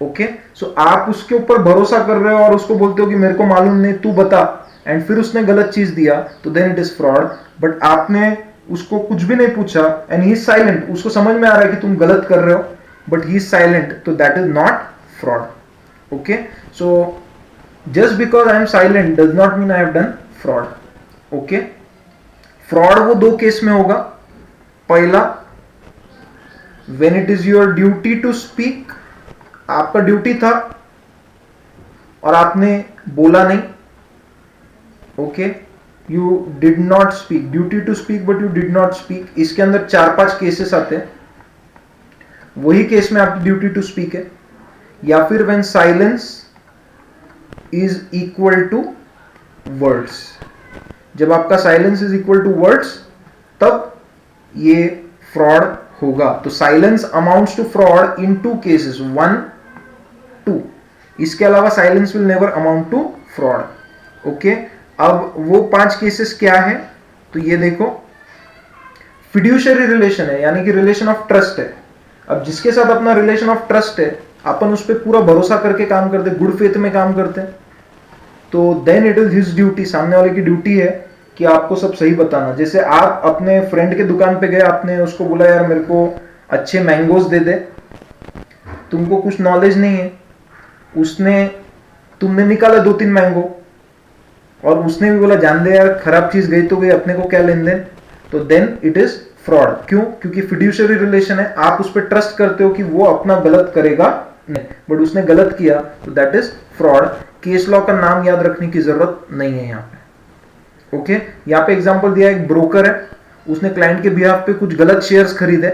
okay. So आप उसके ऊपर भरोसा कर रहे हो और उसको बोलते हो कि मेरे को मालूम नहीं तू बता, एंड फिर उसने गलत चीज दिया तो then it is fraud. But आपने उसको कुछ भी नहीं पूछा एंड ही इज साइलेंट, उसको समझ में आ रहा है कि तुम गलत कर रहे हो बट ही इज साइलेंट, तो that is not fraud, okay. So just because I am silent does not mean I have done fraud, okay. Fraud वो दो केस में होगा, पहला when it is your duty to speak, आपका duty था और आपने बोला नहीं, okay, you did not speak, duty to speak but you did not speak. इसके अंदर 4-5 केसेस आते हैं, वही केस में आपकी ड्यूटी टू स्पीक है। या फिर when silence is equal to words, जब आपका silence is equal to words तब ये फ्रॉड होगा। तो silence amounts to fraud in 2 cases, 1, 2, इसके अलावा silence will never amount to fraud, okay. अब वो 5 केसेस क्या है, तो ये देखो, फिड्यूशियरी रिलेशन है, यानी कि रिलेशन ऑफ ट्रस्ट है। अब जिसके साथ अपना रिलेशन ऑफ ट्रस्ट है, अपन उस पर पूरा भरोसा करके काम करते, गुड फेथ में काम करते हैं, तो then it is his duty, सामने वाले की ड्यूटी है कि आपको सब सही बताना। जैसे आप अपने फ्रेंड के दुकान पे गए, आपने उसको बोला यार मेरे को अच्छे मैंगोज दे दे, तुमको कुछ नॉलेज नहीं है, तुमने निकाला 2-3 मैंगो और उसने भी बोला जान दे यार खराब चीज गई तो गई, अपने को क्या लेन देन, तो देन इट इज फ्रॉड। क्यों? क्योंकि फिड्यूशियरी रिलेशन है, आप उस पर ट्रस्ट करते हो कि वो अपना गलत करेगा नहीं, बट उसने गलत किया तो that is fraud. Case law का नाम याद रखने की जरूरत नहीं है यहाँ पे, ओके। यहाँ पे एग्जांपल दिया, एक ब्रोकर है, उसने क्लाइंट के बिहाफ पे कुछ गलत शेयर्स खरीदे,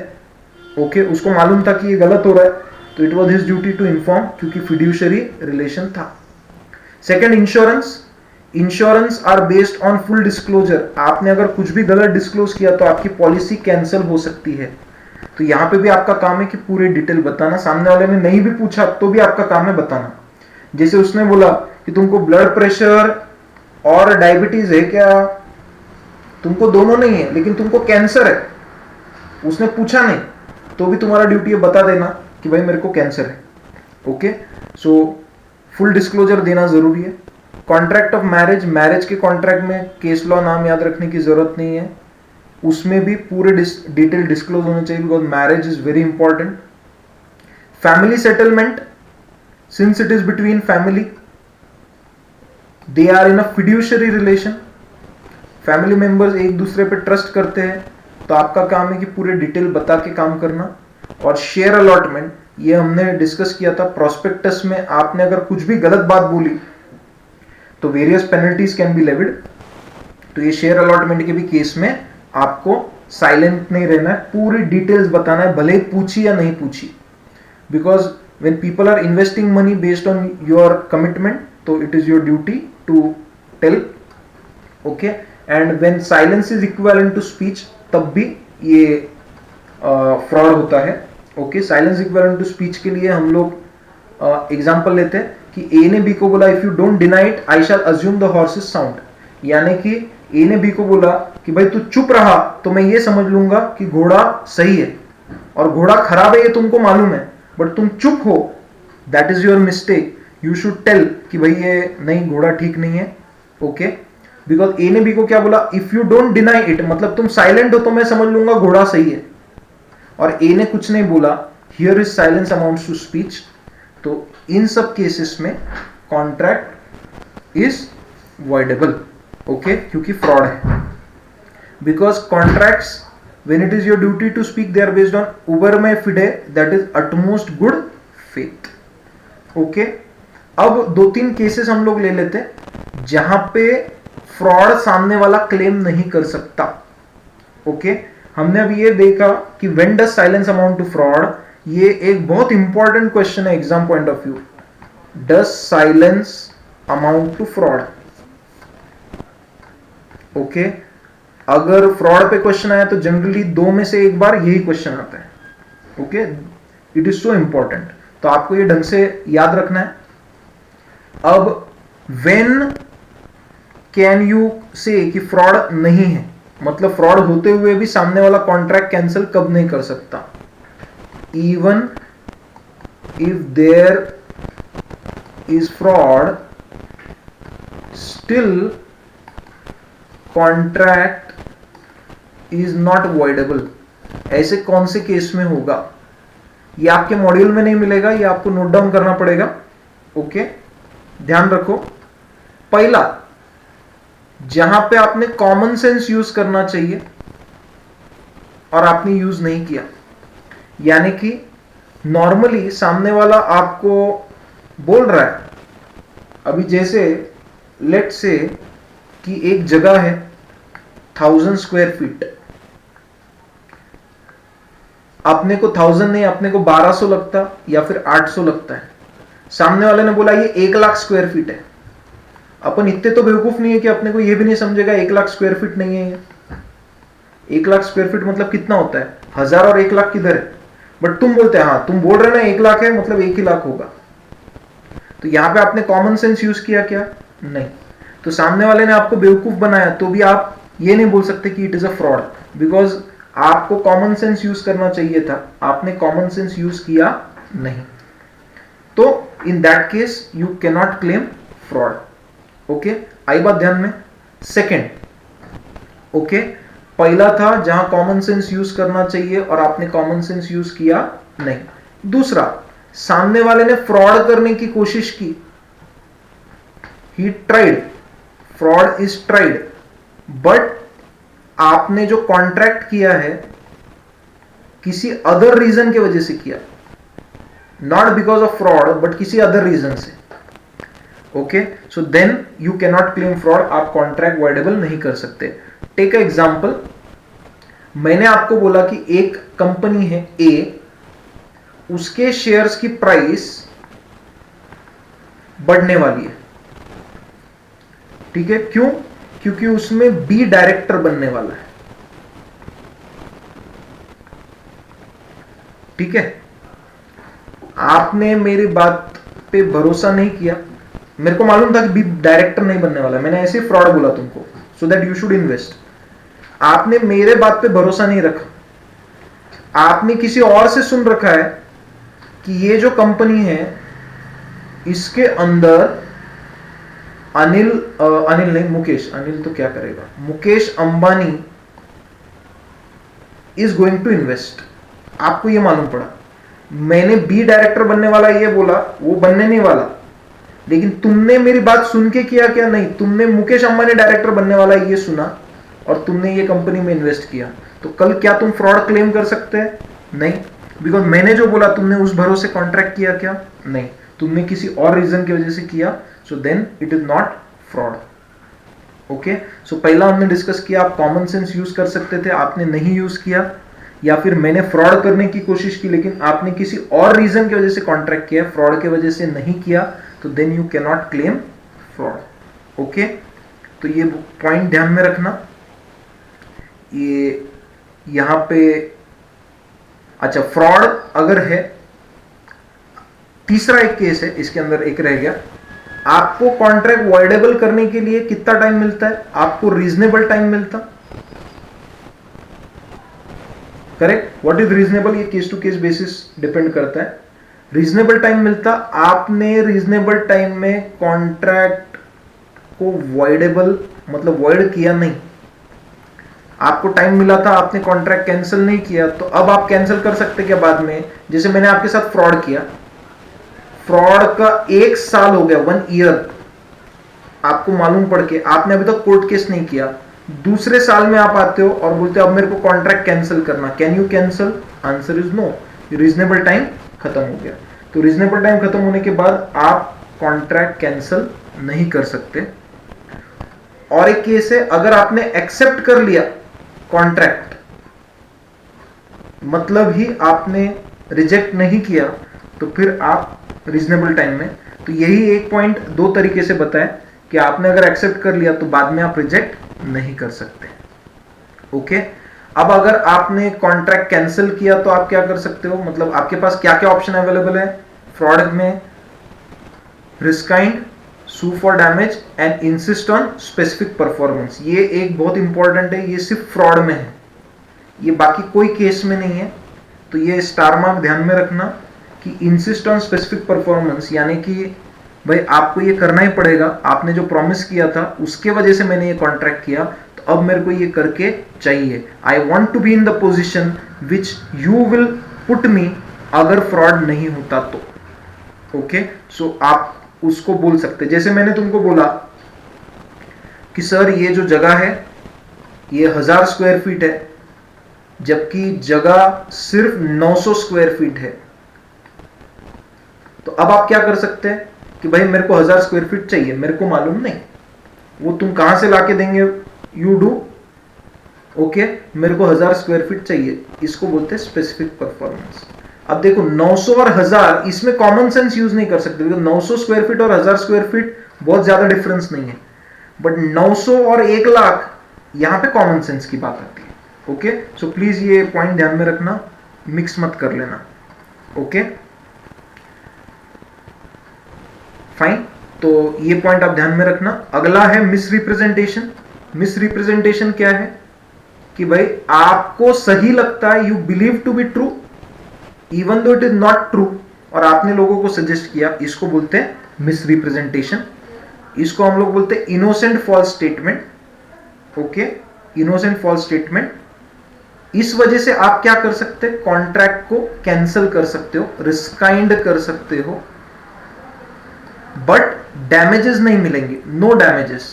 ओके, उसको मालूम था कि ये गलत हो रहा है, तो it was his duty to inform, क्योंकि फिड्यूशियरी रिलेशन था। Second, insurance are based on full disclosure, आपने अगर कुछ भी गलत डिस्क्लोज किया तो आपकी पॉलिसी कैंसिल हो सकती है। तो यहाँ पे भी आपका काम है कि पूरे डिटेल बताना, सामने वाले ने नहीं भी पूछा तो भी आपका काम है बताना। जैसे उसने बोला कि तुमको ब्लड प्रेशर और डायबिटीज है क्या, तुमको दोनों नहीं है लेकिन तुमको कैंसर है, उसने पूछा नहीं तो भी तुम्हारा ड्यूटी है बता देना कि भाई मेरे को कैंसर है, ओके। सो फुल डिस्क्लोजर देना जरूरी है। कॉन्ट्रैक्ट ऑफ मैरिज के कॉन्ट्रैक्ट में केस लॉ नाम याद रखने की जरूरत नहीं है, उसमें भी पूरे डिटेल डिस्क्लोज होने चाहिए, because marriage is very important. Family settlement, since it is between family, they are in a fiduciary relation, family members एक दूसरे पे ट्रस्ट करते हैं, तो आपका काम है कि पूरे डिटेल बता के काम करना। और शेयर अलॉटमेंट, ये हमने डिस्कस किया था प्रॉस्पेक्टस में, आपने अगर कुछ भी गलत बात बोली तो various penalties can be levied. तो ये शेयर अलॉटमेंट के भी केस में आपको साइलेंट नहीं रहना है, पूरी डिटेल्स बताना है, भले पूछी या नहीं पूछी, because when people are investing money based on your commitment, तो it is your duty to tell, okay. And when silence is equivalent to speech, तब भी ये फ्रॉड होता है, okay. Silence equivalent to speech के लिए हम लोग एग्जांपल लेते हैं कि ए ने बी को बोला if you don't deny it I shall assume the horse is sound, यानी कि ए ने बी को बोला कि भाई तू चुप रहा तो मैं ये समझ लूंगा कि घोड़ा सही है, और घोड़ा खराब है ये तुमको मालूम है, बट तुम चुप हो, that is your mistake, you should tell कि भाई ये नहीं, घोड़ा ठीक नहीं है, ओके। बिकॉज ए ने बी को क्या बोला, if you don't deny it, मतलब तुम साइलेंट हो तो मैं समझ लूंगा घोड़ा सही है, और ए ने कुछ नहीं बोला, here is silence amounts to speech. तो इन सब केसेस में कॉन्ट्रैक्ट इज वॉइडेबल, ओके, क्योंकि फ्रॉड है। Because contracts when it is your duty to speak they are based on uber me fide, that is utmost good faith. Okay अब 2-3 cases हम लोग ले लेते हैं जहां पे फ्रॉड सामने वाला क्लेम नहीं कर सकता. ओके हमने अभी ये देखा कि when does silence amount to fraud. ये एक बहुत इंपॉर्टेंट क्वेश्चन है exam point of view. Does silence amount to fraud. Okay अगर फ्रॉड पे क्वेश्चन आया तो जनरली 2 में से एक बार यही क्वेश्चन आता है. Okay it is so important, तो आपको ये ढंग से याद रखना है. अब व्हेन कैन यू से कि फ्रॉड नहीं है, मतलब फ्रॉड होते हुए भी सामने वाला कॉन्ट्रैक्ट कैंसिल कब नहीं कर सकता. Even if there is fraud still contract is not voidable. ऐसे कौन से केस में होगा, ये आपके मॉड्यूल में नहीं मिलेगा, ये आपको नोट डाउन करना पड़ेगा. ओके ध्यान रखो. पहला, जहां पे आपने कॉमन सेंस यूज करना चाहिए और आपने यूज नहीं किया, यानी कि नॉर्मली सामने वाला आपको बोल रहा है, अभी जैसे लेट से कि एक जगह है 1000 स्क्वायर फीट, अपने को 1000 नहीं, अपने को 1200 लगता या फिर 800 लगता है. सामने वाले ने बोला ये 1 लाख स्क्वायर फीट है. अपन इतने तो बेवकूफ नहीं है कि अपने को ये भी नहीं समझेगा 1 लाख स्क्वायर फीट नहीं है. 1 लाख स्क्वायर फीट मतलब कितना होता है, 1000 और 1 लाख किधर है. बट तुम बोलते हैं, हाँ तुम बोल रहे ना 1 लाख है मतलब 1 ही लाख होगा. तो यहां पे आपने कॉमन सेंस यूज किया क्या, नहीं. तो सामने वाले ने आपको बेवकूफ बनाया, तो भी आप ये नहीं बोल सकते कि it is a fraud, because आपको कॉमन सेंस यूज करना चाहिए था, आपने कॉमन सेंस यूज किया नहीं. तो in that case you can not claim fraud. Okay I बात ध्यान में. सेकेंड, ओके पहला था जहां कॉमन सेंस यूज करना चाहिए और आपने कॉमन सेंस यूज किया नहीं. दूसरा, सामने वाले ने फ्रॉड करने की कोशिश की, he tried, fraud is tried, but आपने जो कॉन्ट्रैक्ट किया है किसी अदर रीजन की वजह से किया, not because of fraud but किसी अदर रीजन से. Okay so then you can not claim fraud, आप कॉन्ट्रैक्ट वॉइडेबल नहीं कर सकते. टेक अ एग्जांपल, मैंने आपको बोला कि एक कंपनी है ए, उसके शेयर्स की प्राइस बढ़ने वाली है. ठीक है, क्यों, क्योंकि उसमें बी डायरेक्टर बनने वाला है. ठीक है, आपने मेरी बात पे भरोसा नहीं किया, मेरे को मालूम था कि बी डायरेक्टर नहीं बनने वाला, मैंने ऐसे फ्रॉड बोला तुमको so that you should invest. आपने मेरे बात पे भरोसा नहीं रखा, आपने किसी और से सुन रखा है कि ये जो कंपनी है इसके अंदर अनिल नहीं, मुकेश, अनिल तो क्या करेगा, Mukesh Ambani is going to invest. आपको ये मालूम पड़ा, मैंने बी डायरेक्टर बनने वाला ये बोला, वो बनने नहीं वाला, लेकिन तुमने मेरी बात सुन के किया क्या, नहीं, तुमने मुकेश अंबानी डायरेक्टर बनने वाला ये सुना और तुमने ये कंपनी में इन्वेस्ट किया. तो कल क्या तुम फ्रॉड क्लेम कर सकते हैं, नहीं, बिकॉज मैंने जो बोला तुमने उस भरोसे कॉन्ट्रैक्ट किया क्या, नहीं, तुमने किसी और रीजन की वजह से किया, so then it is not fraud. Okay so पहला हमने डिस्कस किया, आप कॉमन सेंस यूज कर सकते थे, आपने नहीं यूज किया, या फिर मैंने फ्रॉड करने की कोशिश की लेकिन आपने किसी और रीजन की वजह से कॉन्ट्रैक्ट किया, फ्रॉड की वजह से नहीं किया, तो then you can not claim fraud. Okay तो ये पॉइंट ध्यान में रखना. ये यहां पे अच्छा, फ्रॉड अगर है, तीसरा एक केस है, इसके अंदर एक रह गया, आपको कॉन्ट्रैक्ट वॉइडेबल करने के लिए कितना टाइम मिलता है, आपको रीजनेबल टाइम मिलता. करेक्ट, व्हाट इज रीजनेबल, ये case to case basis depend करता है. रीजनेबल टाइम मिलता, आपने रीजनेबल टाइम में कॉन्ट्रैक्ट को वॉइडेबल मतलब वॉइड किया नहीं, आपको टाइम मिला था, आपने कॉन्ट्रैक्ट कैंसिल नहीं किया, तो अब आप कैंसिल कर सकते क्या बाद में. जैसे मैंने आपके साथ फ्रॉड किया, फ्रॉड का 1 साल हो गया, 1 ईयर, आपको मालूम पड़ के आपने अभी तक कोर्ट केस नहीं किया, दूसरे साल में आप आते हो और बोलते हो अब मेरे को कॉन्ट्रैक्ट कैंसिल करना, can you cancel? Answer is no, reasonable time खत्म हो गया। तो रीजनेबल टाइम खत्म होने के बाद आप कॉन्ट्रैक्ट कैंसिल नहीं कर सकते। और एक केस है, अगर आपने एक्सेप्ट कर लिया कॉन्ट्रैक्ट, मतलब ही आपने रिजेक्ट नहीं किया, तो फिर आप रीजनेबल टाइम में। तो यही एक पॉइंट दो तरीके से बताया कि आपने अगर एक्सेप्ट कर लिया तो बाद में आप रिजेक्ट नहीं कर सकते। ओके, अब अगर आपने कॉन्ट्रैक्ट कैंसिल किया तो आप क्या कर सकते हो, मतलब आपके पास क्या क्या ऑप्शन अवेलेबल है फ्रॉड में? Rescind, sue for damage and insist on specific performance. ये एक बहुत इंपॉर्टेंट है, ये सिर्फ फ्रॉड में है, ये बाकी कोई केस में नहीं है। तो ये स्टार मार्क ध्यान में रखना कि इंसिस्ट ऑन स्पेसिफिक परफॉर्मेंस, यानी कि भाई आपको ये करना ही पड़ेगा, आपने जो प्रॉमिस किया था उसके वजह से मैंने ये कॉन्ट्रैक्ट किया, तो अब मेरे को ये करके चाहिए। I want to be in the position which you will put me, अगर फ्रॉड नहीं होता तो। ओके, सो आप उसको बोल सकते, जैसे मैंने तुमको बोला कि सर ये जो जगह है ये 1000 स्क्वायर फीट है, जबकि जगह सिर्फ 900 स्क्वायर फीट है। तो अब आप क्या कर सकते हैं कि भाई मेरे को 1000 स्क्वायर फीट चाहिए, मेरे को मालूम नहीं वो तुम कहां से लाके देंगे, यू डू। ओके, मेरे को 1000 स्क्वायर फीट चाहिए, इसको बोलते हैं स्पेसिफिक परफॉर्मेंस। अब देखो 900 और 1000, इसमें कॉमन सेंस यूज नहीं कर सकते, क्योंकि 900 स्क्वायर फीट और 1000 स्क्वायर फीट बहुत ज्यादा डिफरेंस नहीं है, बट 900 और 1 लाख यहां पे कॉमन सेंस की बात आती है। ओके, सो प्लीज ये पॉइंट ध्यान में रखना, मिक्स मत कर लेना। ओके फाइन, तो ये पॉइंट आप ध्यान में रखना। अगला है मिस रिप्रेजेंटेशन। मिस रिप्रेजेंटेशन क्या है कि भाई आपको सही लगता है, you believe to be true even though it is not true, और आपने लोगों को सजेस्ट किया, इसको बोलते हैं मिस रिप्रेजेंटेशन। इसको हम लोग बोलते हैं innocent false statement. Okay, innocent false statement. इस वजह से आप क्या कर सकते हैं, कॉन्ट्रैक्ट को कैंसिल कर सकते हो, रिस्काइंड कर सकते हो, बट डैमेजेस नहीं मिलेंगे, नो डैमेजेस।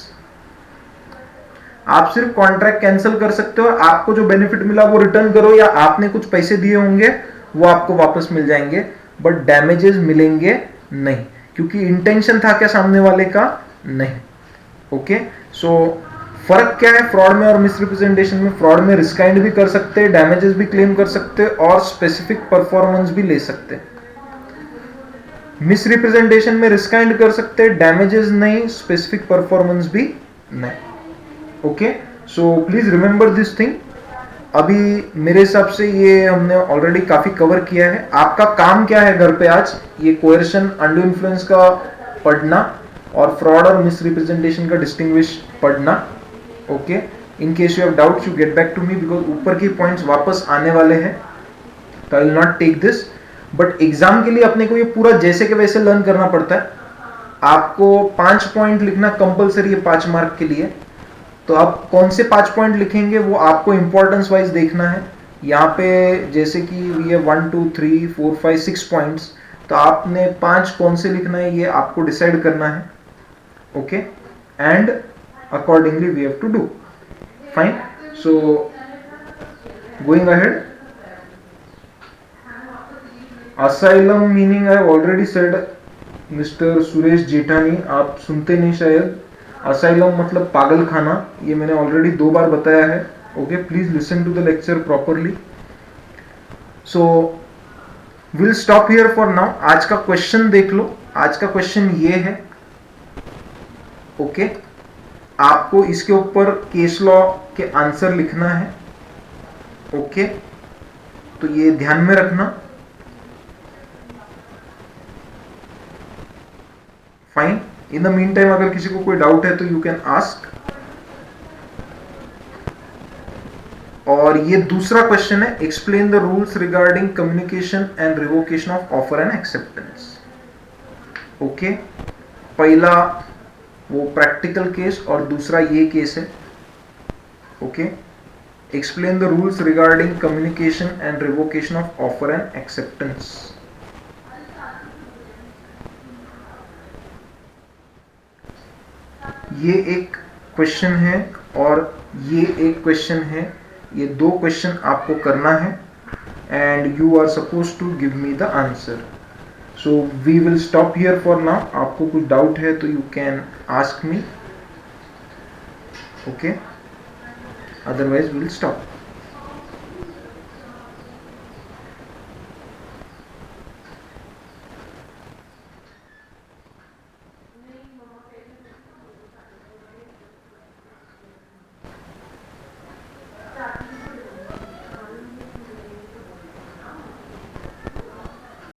आप सिर्फ कॉन्ट्रैक्ट कैंसिल कर सकते हो, आपको जो बेनिफिट मिला वो रिटर्न करो, या आपने कुछ पैसे दिए होंगे वो आपको वापस मिल जाएंगे, बट डैमेजेस मिलेंगे नहीं, क्योंकि इंटेंशन था क्या सामने वाले का, नहीं। ओके, सो फर्क क्या है फ्रॉड में और मिसरिप्रेजेंटेशन में? फ्रॉड में रिस्काइंड भी कर सकते हैं, डैमेजेस भी क्लेम कर सकते हैं, और स्पेसिफिक परफॉर्मेंस भी ले सकते हैं। मिसरिप्रेजेंटेशन में रिस्काइंड कर सकते हैं, डैमेजेस नहीं, स्पेसिफिक परफॉर्मेंस भी नहीं। Okay, so please remember this thing. अभी मेरे हिसाब से ये हमने ऑलरेडी काफी कवर किया है। आपका काम क्या है घर पे आज, ये कोएर्शन, अनडू इन्फ्लुएंस का पढ़ना और फ्रॉड और मिसरिप्रेजेंटेशन का डिस्टिंग्विश पढ़ना। Okay, in case you have doubts you get back to me, because ऊपर की पॉइंट्स वापस आने वाले हैं, तो I will not take this. But exam के लिए अपने को ये पूरा जैसे के वैसे लर्न करना पड़ता है। आपको 5 पॉइंट लिखना कंपलसरी है 5 मार्क के लिए, तो आप कौन से 5 पॉइंट लिखेंगे वो आपको इंपॉर्टेंस वाइज देखना है। यहाँ पे जैसे कि ये 1 2 3 4 5 6 पॉइंट्स, तो आपने 5 कौन से लिखना है ये आपको डिसाइड करना है। Okay, and accordingly we have to do. Fine, so going ahead, asylum meaning I already said, mister Suresh Jethani, आप सुनते नहीं शायद। असाइलम मतलब पागल खाना, ये मैंने ऑलरेडी 2 बार बताया है। Okay, please listen to the lecture properly. So will stop here for now. आज का क्वेश्चन देख लो। आज का क्वेश्चन ये है, ओके, आपको इसके ऊपर केस लॉ के आंसर लिखना है। ओके, तो ये ध्यान में रखना। Fine, in the mean time अगर किसी को कोई डाउट है तो यू कैन आस्क। और ये दूसरा क्वेश्चन है, explain the rules regarding communication and revocation of offer and acceptance. Okay, पहला वो प्रैक्टिकल केस और दूसरा ये केस है। Okay, explain the rules regarding communication and revocation of offer and acceptance. ये एक क्वेश्चन है और ये एक क्वेश्चन है, ये 2 क्वेश्चन आपको करना है and you are suppose to give me the answer. So we will stop here for now. आपको कुछ डाउट है तो you can ask me, okay, otherwise we will stop.